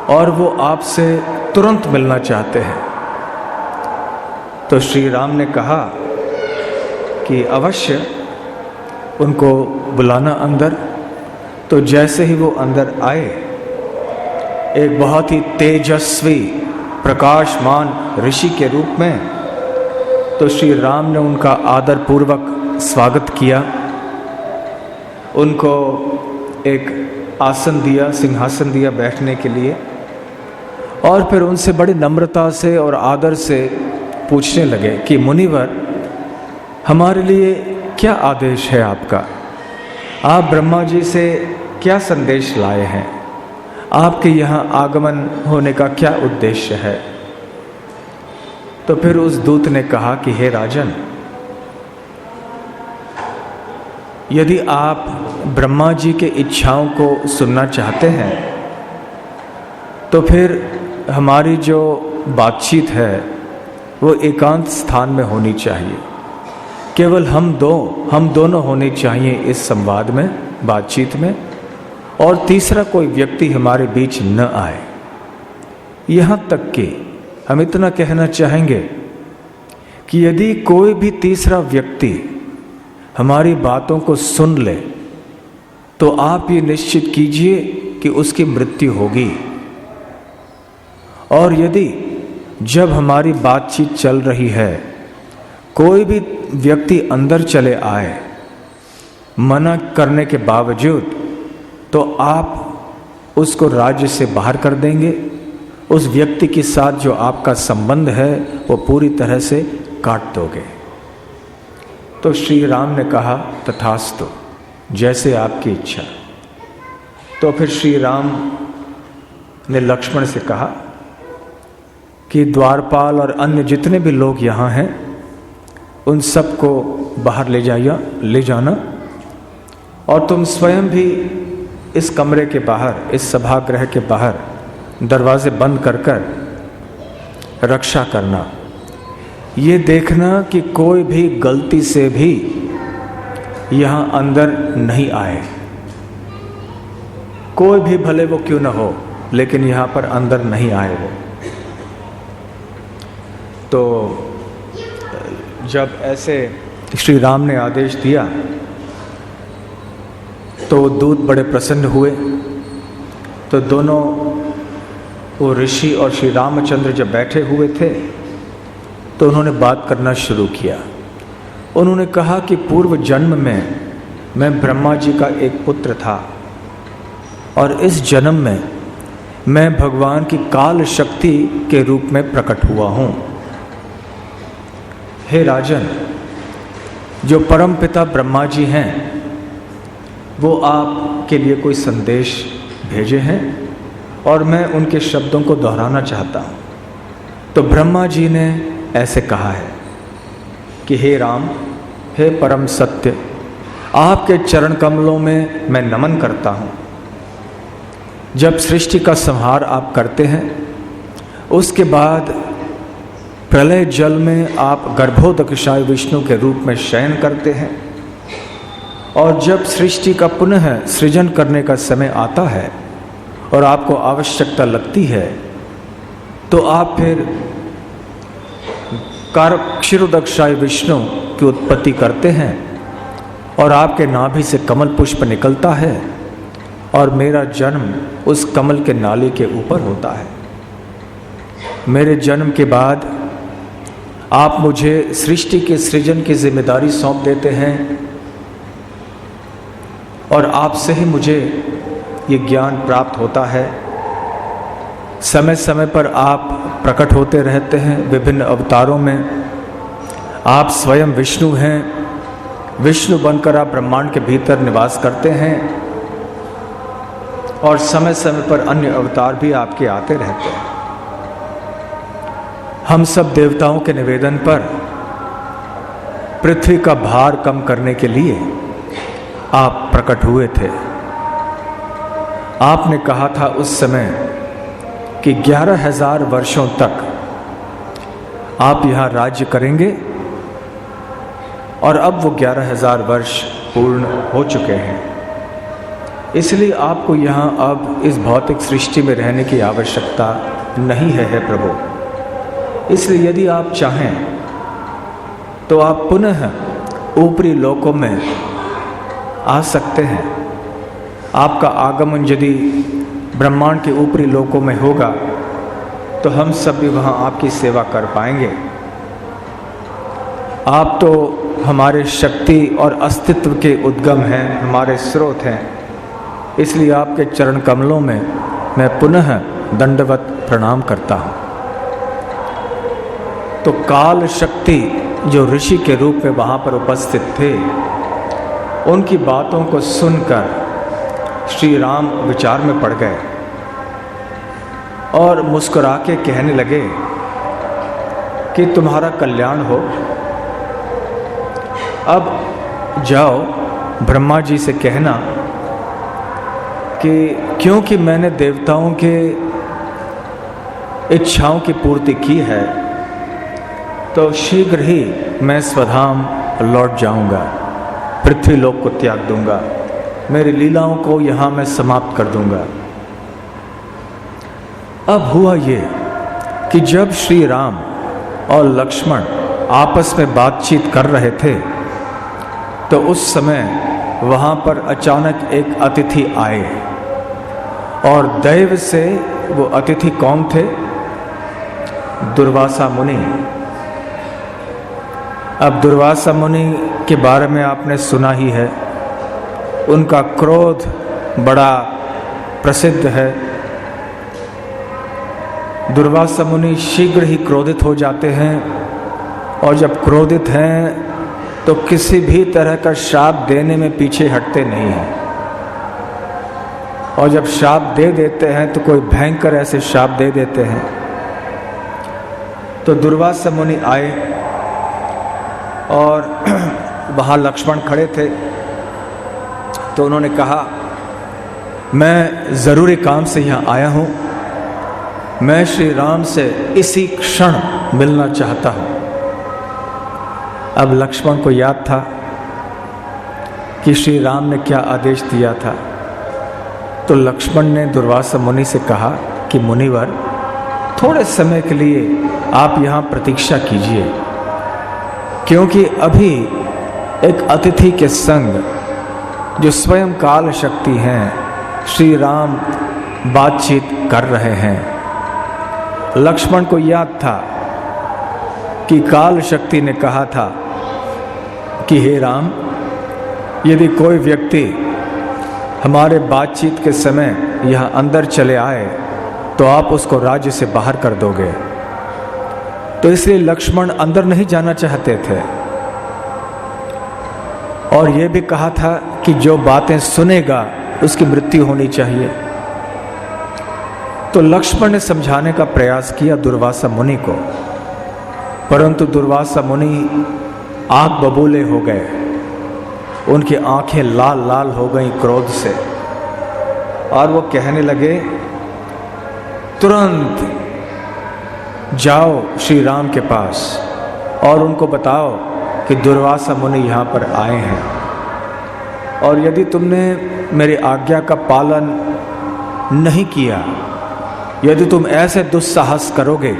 और वो आपसे तुरंत मिलना चाहते हैं। तो श्री राम ने कहा कि अवश्य उनको बुलाना अंदर। तो जैसे ही वो अंदर आए, एक बहुत ही तेजस्वी प्रकाशमान ऋषि के रूप में, तो श्री राम ने उनका आदर पूर्वक स्वागत किया, उनको एक आसन दिया, सिंहासन दिया बैठने के लिए, और फिर उनसे बड़ी नम्रता से और आदर से पूछने लगे कि मुनिवर, हमारे लिए क्या आदेश है आपका? आप ब्रह्मा जी से क्या संदेश लाए हैं? आपके यहाँ आगमन होने का क्या उद्देश्य है? तो फिर उस दूत ने कहा कि हे राजन, यदि आप ब्रह्मा जी के इच्छाओं को सुनना चाहते हैं तो फिर हमारी जो बातचीत है वो एकांत स्थान में होनी चाहिए। केवल हम दोनों होने चाहिए इस संवाद में, बातचीत में, और तीसरा कोई व्यक्ति हमारे बीच न आए। यहाँ तक कि हम इतना कहना चाहेंगे कि यदि कोई भी तीसरा व्यक्ति हमारी बातों को सुन ले तो आप ये निश्चित कीजिए कि उसकी मृत्यु होगी। और यदि जब हमारी बातचीत चल रही है कोई भी व्यक्ति अंदर चले आए मना करने के बावजूद, तो आप उसको राज्य से बाहर कर देंगे, उस व्यक्ति के साथ जो आपका संबंध है वो पूरी तरह से काट दोगे। तो श्री राम ने कहा तथास्तु, जैसे आपकी इच्छा। तो फिर श्री राम ने लक्ष्मण से कहा कि द्वारपाल और अन्य जितने भी लोग यहाँ हैं उन सबको बाहर ले जाना, और तुम स्वयं भी इस कमरे के बाहर, इस सभागृह के बाहर दरवाजे बंद कर रक्षा करना। ये देखना कि कोई भी गलती से भी यहाँ अंदर नहीं आए, कोई भी भले वो क्यों न हो, लेकिन यहाँ पर अंदर नहीं आए वो। तो जब ऐसे श्री राम ने आदेश दिया तो दूत बड़े प्रसन्न हुए। तो दोनों, वो ऋषि और श्री रामचंद्र जब बैठे हुए थे तो उन्होंने बात करना शुरू किया। उन्होंने कहा कि पूर्व जन्म में मैं ब्रह्मा जी का एक पुत्र था और इस जन्म में मैं भगवान की काल शक्ति के रूप में प्रकट हुआ हूँ। हे राजन, जो परम पिता ब्रह्मा जी हैं वो आपके लिए कोई संदेश भेजे हैं और मैं उनके शब्दों को दोहराना चाहता हूँ। तो ब्रह्मा जी ने ऐसे कहा है कि हे राम, हे परम सत्य, आपके चरण कमलों में मैं नमन करता हूँ। जब सृष्टि का संहार आप करते हैं उसके बाद प्रलय जल में आप गर्भोदकशाय विष्णु के रूप में शयन करते हैं, और जब सृष्टि का पुनः सृजन करने का समय आता है और आपको आवश्यकता लगती है तो आप फिर क्षीरोदकशाय विष्णु की उत्पत्ति करते हैं और आपके नाभि से कमल पुष्प निकलता है और मेरा जन्म उस कमल के नाली के ऊपर होता है। मेरे जन्म के बाद आप मुझे सृष्टि के सृजन की जिम्मेदारी सौंप देते हैं और आपसे ही मुझे ये ज्ञान प्राप्त होता है। समय समय पर आप प्रकट होते रहते हैं विभिन्न अवतारों में। आप स्वयं विष्णु हैं, विष्णु बनकर आप ब्रह्मांड के भीतर निवास करते हैं और समय समय पर अन्य अवतार भी आपके आते रहते हैं। हम सब देवताओं के निवेदन पर पृथ्वी का भार कम करने के लिए आप प्रकट हुए थे। आपने कहा था उस समय कि 11,000 वर्षों तक आप यहाँ राज्य करेंगे और अब वो 11,000 वर्ष पूर्ण हो चुके हैं। इसलिए आपको यहाँ अब इस भौतिक सृष्टि में रहने की आवश्यकता नहीं है प्रभु। इसलिए यदि आप चाहें तो आप पुनः ऊपरी लोकों में आ सकते हैं। आपका आगमन यदि ब्रह्मांड के ऊपरी लोकों में होगा तो हम सब भी वहाँ आपकी सेवा कर पाएंगे। आप तो हमारे शक्ति और अस्तित्व के उद्गम हैं, हमारे स्रोत हैं। इसलिए आपके चरण कमलों में मैं पुनः दंडवत प्रणाम करता हूँ। तो काल शक्ति जो ऋषि के रूप में वहाँ पर उपस्थित थे, उनकी बातों को सुनकर श्री राम विचार में पड़ गए और मुस्कुरा के कहने लगे कि तुम्हारा कल्याण हो। अब जाओ ब्रह्मा जी से कहना कि क्योंकि मैंने देवताओं के इच्छाओं की पूर्ति की है तो शीघ्र ही मैं स्वधाम लौट जाऊंगा, पृथ्वी लोक को त्याग दूंगा, मेरी लीलाओं को यहाँ मैं समाप्त कर दूंगा। अब हुआ ये कि जब श्री राम और लक्ष्मण आपस में बातचीत कर रहे थे तो उस समय वहाँ पर अचानक एक अतिथि आए और दैव से वो अतिथि कौन थे? दुर्वासा मुनि। अब दुर्वासा मुनि के बारे में आपने सुना ही है, उनका क्रोध बड़ा प्रसिद्ध है। दुर्वासा मुनि शीघ्र ही क्रोधित हो जाते हैं, और जब क्रोधित हैं तो किसी भी तरह का श्राप देने में पीछे हटते नहीं हैं। और जब श्राप दे देते हैं तो कोई भयंकर ऐसे श्राप दे देते हैं। तो दुर्वासा मुनि आए और वहाँ लक्ष्मण खड़े थे। तो उन्होंने कहा, मैं ज़रूरी काम से यहाँ आया हूँ, मैं श्री राम से इसी क्षण मिलना चाहता हूँ। अब लक्ष्मण को याद था कि श्री राम ने क्या आदेश दिया था। तो लक्ष्मण ने दुर्वासा मुनि से कहा कि मुनिवर, थोड़े समय के लिए आप यहाँ प्रतीक्षा कीजिए, क्योंकि अभी एक अतिथि के संग जो स्वयं काल शक्ति हैं, श्री राम बातचीत कर रहे हैं। लक्ष्मण को याद था कि काल शक्ति ने कहा था कि हे राम, यदि कोई व्यक्ति हमारे बातचीत के समय यहाँ अंदर चले आए तो आप उसको राज्य से बाहर कर दोगे। तो इसलिए लक्ष्मण अंदर नहीं जाना चाहते थे, और ये भी कहा था कि जो बातें सुनेगा उसकी मृत्यु होनी चाहिए। तो लक्ष्मण ने समझाने का प्रयास किया दुर्वासा मुनि को, परंतु दुर्वासा मुनि आग बबूले हो गए, उनकी आंखें लाल लाल हो गईं क्रोध से, और वो कहने लगे, तुरंत जाओ श्री राम के पास और उनको बताओ कि दुर्वासा मुनि यहाँ पर आए हैं, और यदि तुमने मेरी आज्ञा का पालन नहीं किया, यदि तुम ऐसे दुस्साहस करोगे,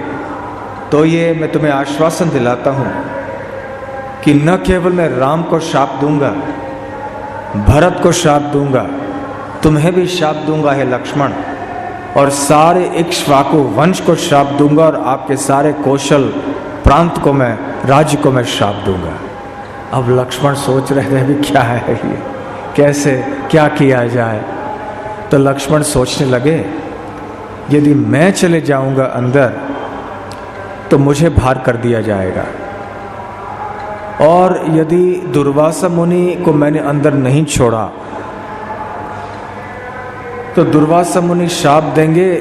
तो ये मैं तुम्हें आश्वासन दिलाता हूँ कि न केवल मैं राम को श्राप दूंगा, भरत को श्राप दूंगा, तुम्हें भी श्राप दूंगा हे लक्ष्मण, और सारे इक्ष्वाकु वंश को श्राप दूंगा, और आपके सारे कौशल प्रांत को मैं, राज्य को मैं श्राप दूंगा। अब लक्ष्मण सोच रहे थे, भी क्या है ये, कैसे क्या किया जाए। तो लक्ष्मण सोचने लगे, यदि मैं चले जाऊंगा अंदर तो मुझे भार कर दिया जाएगा, और यदि दुर्वासा मुनि को मैंने अंदर नहीं छोड़ा तो दुर्वासा मुनि शाप देंगे,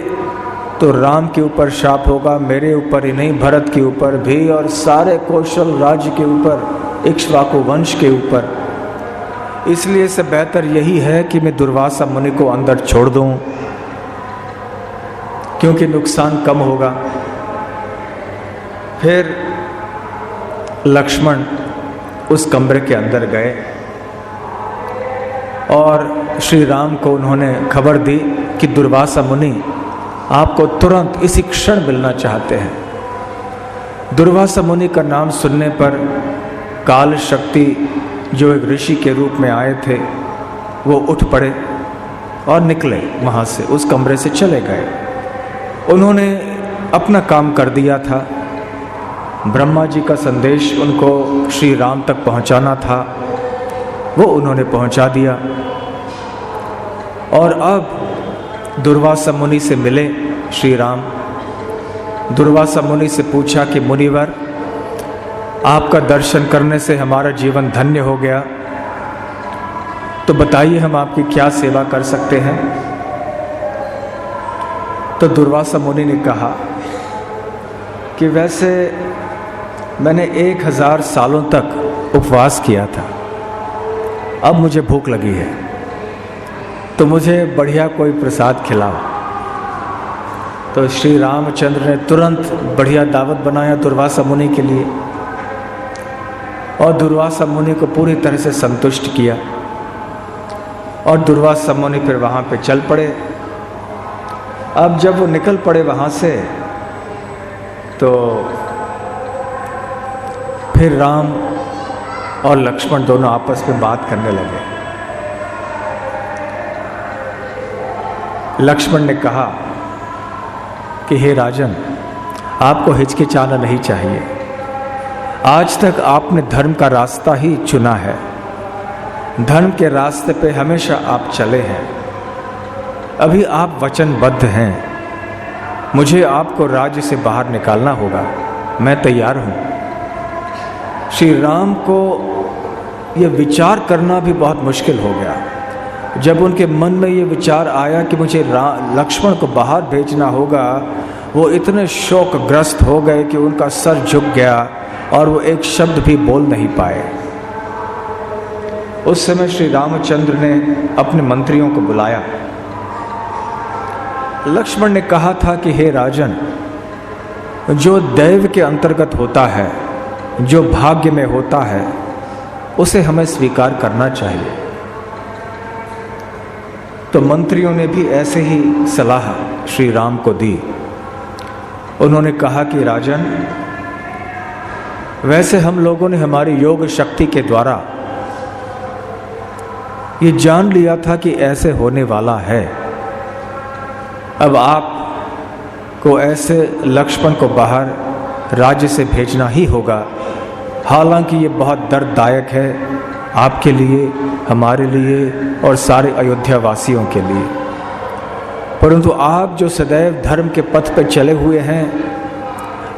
तो राम के ऊपर शाप होगा, मेरे ऊपर ही नहीं, भरत के ऊपर भी, और सारे कौशल राज्य के ऊपर, इक्ष्वाकु वंश के ऊपर। इसलिए से बेहतर यही है कि मैं दुर्वासा मुनि को अंदर छोड़ दूं, क्योंकि नुकसान कम होगा। फिर लक्ष्मण उस कमरे के अंदर गए और श्री राम को उन्होंने खबर दी कि दुर्वासा मुनि आपको तुरंत इसी क्षण मिलना चाहते हैं। दुर्वासा मुनि का नाम सुनने पर काल शक्ति, जो एक ऋषि के रूप में आए थे, वो उठ पड़े और निकले वहाँ से, उस कमरे से चले गए। उन्होंने अपना काम कर दिया था। ब्रह्मा जी का संदेश उनको श्री राम तक पहुँचाना था, वो उन्होंने पहुँचा दिया। और अब दुर्वासा मुनि से मिले श्री राम। दुर्वासा मुनि से पूछा कि मुनिवर, आपका दर्शन करने से हमारा जीवन धन्य हो गया, तो बताइए हम आपकी क्या सेवा कर सकते हैं। तो दुर्वासा मुनि ने कहा कि वैसे मैंने 1000 सालों तक उपवास किया था, अब मुझे भूख लगी है, तो मुझे बढ़िया कोई प्रसाद खिलाओ। तो श्री रामचंद्र ने तुरंत बढ़िया दावत बनाया दुर्वासा मुनि के लिए, और दुर्वासा मुनि को पूरी तरह से संतुष्ट किया। और दुर्वासा मुनि फिर वहाँ पे चल पड़े। अब जब वो निकल पड़े वहाँ से, तो फिर राम और लक्ष्मण दोनों आपस में बात करने लगे। लक्ष्मण ने कहा कि हे राजन, आपको हिचकिचाना नहीं चाहिए। आज तक आपने धर्म का रास्ता ही चुना है, धर्म के रास्ते पे हमेशा आप चले हैं। अभी आप वचनबद्ध हैं, मुझे आपको राज्य से बाहर निकालना होगा, मैं तैयार हूँ। श्री राम को ये विचार करना भी बहुत मुश्किल हो गया। जब उनके मन में ये विचार आया कि मुझे लक्ष्मण को बाहर भेजना होगा, वो इतने शोकग्रस्त हो गए कि उनका सर झुक गया और वो एक शब्द भी बोल नहीं पाए। उस समय श्री रामचंद्र ने अपने मंत्रियों को बुलाया। लक्ष्मण ने कहा था कि हे राजन, जो दैव के अंतर्गत होता है, जो भाग्य में होता है, उसे हमें स्वीकार करना चाहिए। तो मंत्रियों ने भी ऐसे ही सलाह श्री राम को दी। उन्होंने कहा कि राजन, वैसे हम लोगों ने हमारी योग शक्ति के द्वारा ये जान लिया था कि ऐसे होने वाला है। अब आप को ऐसे लक्ष्मण को बाहर राज्य से भेजना ही होगा। हालांकि ये बहुत दर्ददायक है आपके लिए, हमारे लिए और सारे अयोध्या वासियों के लिए, परंतु आप जो सदैव धर्म के पथ पर चले हुए हैं,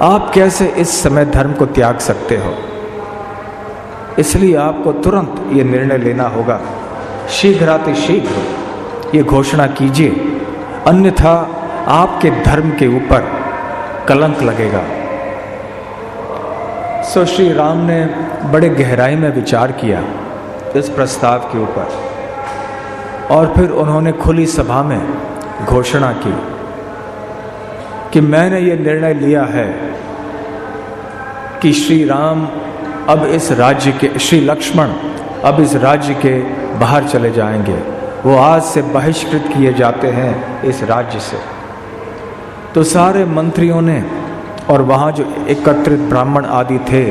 आप कैसे इस समय धर्म को त्याग सकते हो? इसलिए आपको तुरंत ये निर्णय लेना होगा, शीघ्रातिशीघ्र ये घोषणा कीजिए, अन्यथा आपके धर्म के ऊपर कलंक लगेगा। सो श्री राम ने बड़े गहराई में विचार किया इस प्रस्ताव के ऊपर और फिर उन्होंने खुली सभा में घोषणा की कि मैंने ये निर्णय लिया है कि श्री राम अब इस राज्य के, श्री लक्ष्मण अब इस राज्य के बाहर चले जाएंगे। वो आज से बहिष्कृत किए जाते हैं इस राज्य से। तो सारे मंत्रियों ने और वहाँ जो एकत्रित ब्राह्मण आदि थे,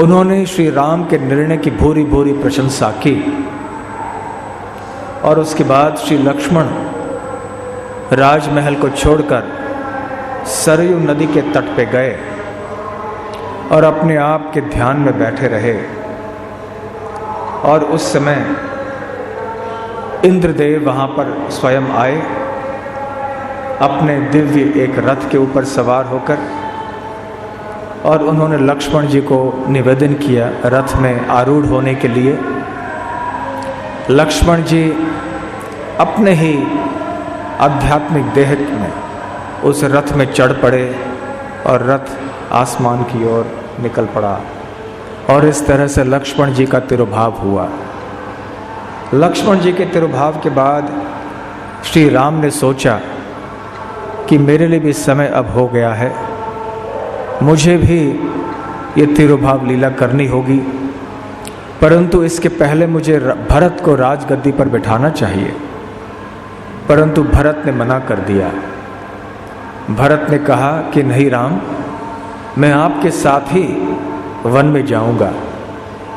उन्होंने श्री राम के निर्णय की भूरी भूरी प्रशंसा की। और उसके बाद श्री लक्ष्मण राजमहल को छोड़कर सरयू नदी के तट पे गए और अपने आप के ध्यान में बैठे रहे। और उस समय इंद्रदेव वहाँ पर स्वयं आए, अपने दिव्य एक रथ के ऊपर सवार होकर, और उन्होंने लक्ष्मण जी को निवेदन किया रथ में आरूढ़ होने के लिए। लक्ष्मण जी अपने ही आध्यात्मिक देह में उस रथ में चढ़ पड़े और रथ आसमान की ओर निकल पड़ा। और इस तरह से लक्ष्मण जी का तिरुभाव हुआ। लक्ष्मण जी के तिरुभाव के बाद श्री राम ने सोचा कि मेरे लिए भी समय अब हो गया है, मुझे भी ये तिरुभाव लीला करनी होगी, परंतु इसके पहले मुझे भरत को राजगद्दी पर बिठाना चाहिए। परंतु भरत ने मना कर दिया। भरत ने कहा कि नहीं राम, मैं आपके साथ ही वन में जाऊंगा।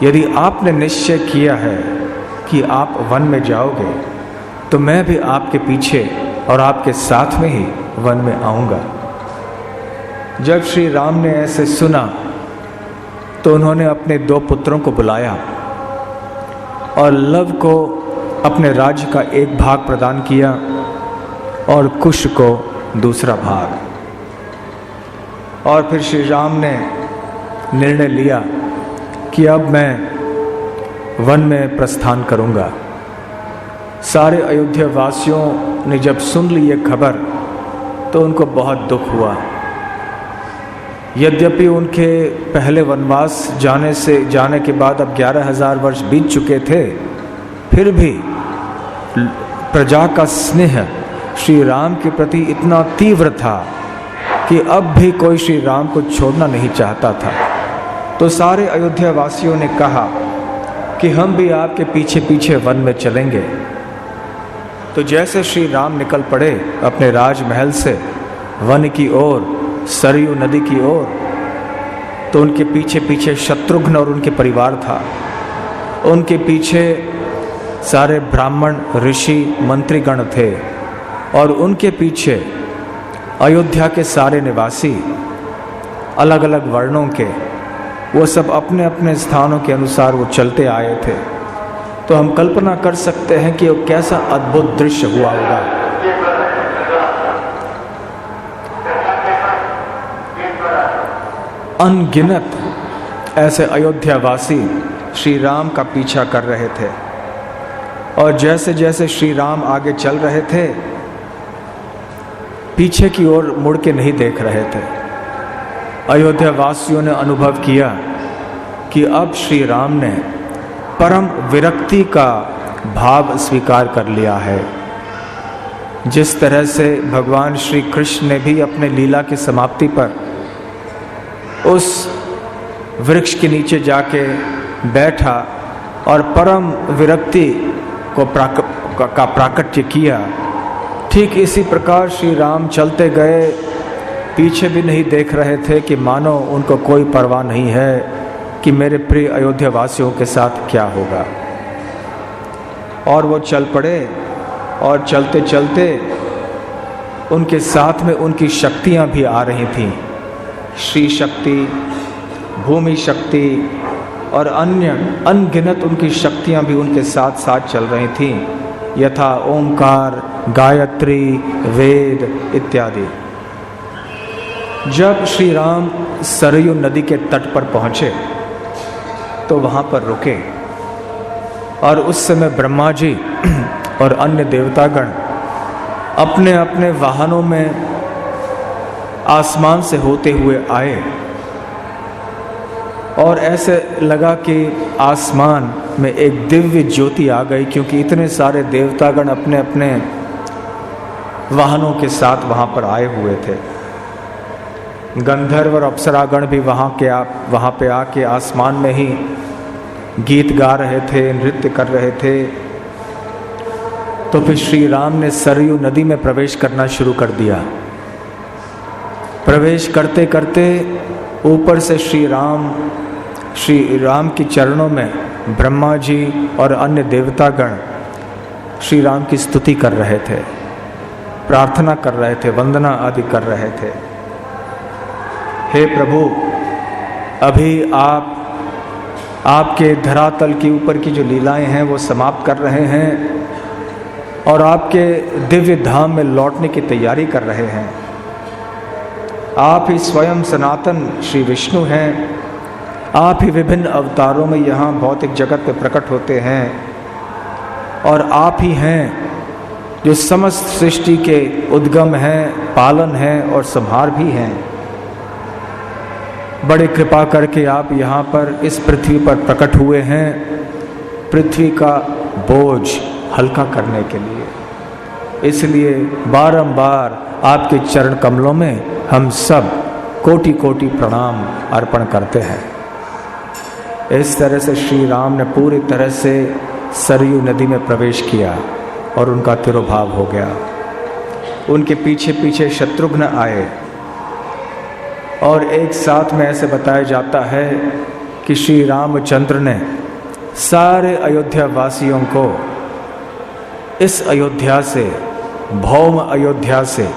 यदि आपने निश्चय किया है कि आप वन में जाओगे, तो मैं भी आपके पीछे और आपके साथ में ही वन में आऊँगा। जब श्री राम ने ऐसे सुना तो उन्होंने अपने 2 पुत्रों को बुलाया और लव को अपने राज्य का एक भाग प्रदान किया और कुश को दूसरा भाग। और फिर श्री राम ने निर्णय लिया कि अब मैं वन में प्रस्थान करूंगा। सारे अयोध्या वासियों ने जब सुन ली ये खबर तो उनको बहुत दुख हुआ। यद्यपि उनके पहले वनवास जाने के बाद अब 11,000 वर्ष बीत चुके थे, फिर भी प्रजा का स्नेह श्री राम के प्रति इतना तीव्र था कि अब भी कोई श्री राम को छोड़ना नहीं चाहता था। तो सारे अयोध्या वासियों ने कहा कि हम भी आपके पीछे पीछे वन में चलेंगे। तो जैसे श्री राम निकल पड़े अपने राजमहल से वन की ओर, सरयू नदी की ओर, तो उनके पीछे पीछे शत्रुघ्न और उनके परिवार था। उनके पीछे सारे ब्राह्मण ऋषि मंत्रीगण थे और उनके पीछे अयोध्या के सारे निवासी अलग अलग वर्णों के, वो सब अपने अपने स्थानों के अनुसार वो चलते आए थे। तो हम कल्पना कर सकते हैं कि वो कैसा अद्भुत दृश्य हुआ होगा। अनगिनत ऐसे अयोध्यावासी श्री राम का पीछा कर रहे थे और जैसे जैसे श्री राम आगे चल रहे थे पीछे की ओर मुड़ के नहीं देख रहे थे। अयोध्या वासियों ने अनुभव किया कि अब श्री राम ने परम विरक्ति का भाव स्वीकार कर लिया है। जिस तरह से भगवान श्री कृष्ण ने भी अपने लीला की समाप्ति पर उस वृक्ष के नीचे जाके बैठा और परम विरक्ति को प्राकट्य किया, ठीक इसी प्रकार श्री राम चलते गए, पीछे भी नहीं देख रहे थे कि मानो उनको कोई परवाह नहीं है कि मेरे प्रिय अयोध्या वासियों के साथ क्या होगा। और वो चल पड़े और चलते चलते उनके साथ में उनकी शक्तियाँ भी आ रही थीं। श्री शक्ति, भूमि शक्ति और अन्य अनगिनत उनकी शक्तियाँ भी उनके साथ साथ चल रही थीं, यथा ओंकार, गायत्री, वेद इत्यादि। जब श्री राम सरयू नदी के तट पर पहुँचे तो वहाँ पर रुके और उस समय ब्रह्मा जी और अन्य देवतागण अपने अपने वाहनों में आसमान से होते हुए आए और ऐसे लगा कि आसमान में एक दिव्य ज्योति आ गई, क्योंकि इतने सारे देवतागण अपने अपने वाहनों के साथ वहाँ पर आए हुए थे। गंधर्व और अप्सरागण भी वहाँ पे आके आसमान में ही गीत गा रहे थे, नृत्य कर रहे थे। तो फिर श्री राम ने सरयू नदी में प्रवेश करना शुरू कर दिया। प्रवेश करते करते ऊपर से श्री राम के चरणों में ब्रह्मा जी और अन्य देवतागण श्री राम की स्तुति कर रहे थे, प्रार्थना कर रहे थे, वंदना आदि कर रहे थे। हे प्रभु, अभी आपके धरातल के ऊपर की जो लीलाएं हैं वो समाप्त कर रहे हैं और आपके दिव्य धाम में लौटने की तैयारी कर रहे हैं। आप ही स्वयं सनातन श्री विष्णु हैं। आप ही विभिन्न अवतारों में यहाँ भौतिक जगत में प्रकट होते हैं और आप ही हैं जो समस्त सृष्टि के उद्गम हैं, पालन हैं और संहार भी हैं। बड़े कृपा करके आप यहाँ पर इस पृथ्वी पर प्रकट हुए हैं, पृथ्वी का बोझ हल्का करने के लिए। इसलिए बारंबार आपके चरण कमलों में हम सब कोटि कोटि प्रणाम अर्पण करते हैं। इस तरह से श्री राम ने पूरी तरह से सरयू नदी में प्रवेश किया और उनका तिरोभाव हो गया। उनके पीछे पीछे शत्रुघ्न आए और एक साथ में ऐसे बताया जाता है कि श्री रामचंद्र ने सारे अयोध्या वासियों को इस अयोध्या से, भौम अयोध्या से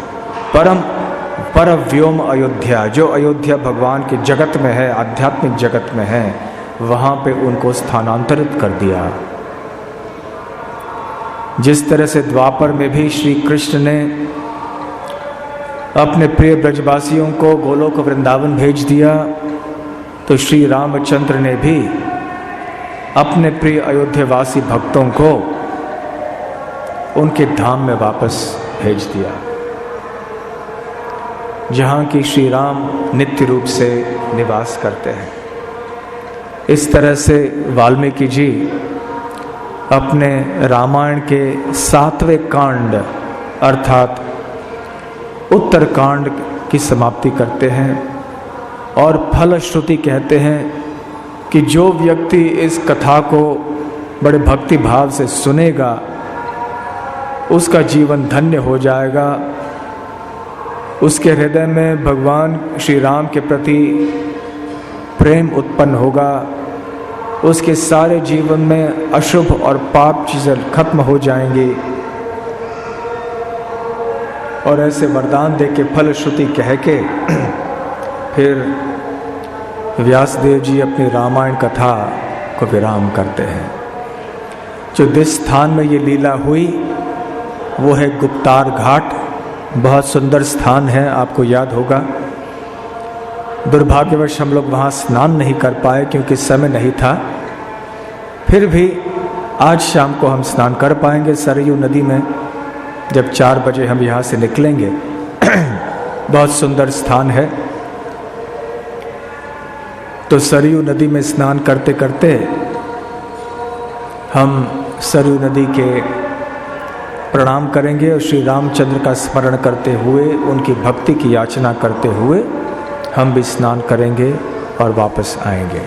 परव्योम अयोध्या, जो अयोध्या भगवान के जगत में है, आध्यात्मिक जगत में है, वहाँ पे उनको स्थानांतरित कर दिया। जिस तरह से द्वापर में भी श्री कृष्ण ने अपने प्रिय ब्रजवासियों को गोलोक वृंदावन भेज दिया, तो श्री रामचंद्र ने भी अपने प्रिय अयोध्यावासी भक्तों को उनके धाम में वापस भेज दिया, जहाँ की श्री राम नित्य रूप से निवास करते हैं। इस तरह से वाल्मीकि जी अपने रामायण के 7वें कांड अर्थात उत्तरकांड की समाप्ति करते हैं और फलश्रुति कहते हैं कि जो व्यक्ति इस कथा को बड़े भक्ति भाव से सुनेगा उसका जीवन धन्य हो जाएगा। उसके हृदय में भगवान श्री राम के प्रति प्रेम उत्पन्न होगा उसके सारे जीवन में अशुभ और पाप चीज़ें खत्म हो जाएंगी। और ऐसे वरदान दे के फलश्रुति कह के फिर व्यासदेव जी अपनी रामायण कथा को विराम करते हैं। जो जिस स्थान में ये लीला हुई वो है गुप्तार घाट। बहुत सुंदर स्थान है, आपको याद होगा। दुर्भाग्यवश हम लोग वहाँ स्नान नहीं कर पाए क्योंकि समय नहीं था। फिर भी आज शाम को हम स्नान कर पाएंगे सरयू नदी में, जब 4 बजे हम यहाँ से निकलेंगे। बहुत सुंदर स्थान है। तो सरयू नदी में स्नान करते करते हम सरयू नदी के प्रणाम करेंगे और श्री रामचंद्र का स्मरण करते हुए, उनकी भक्ति की याचना करते हुए हम भी स्नान करेंगे और वापस आएंगे।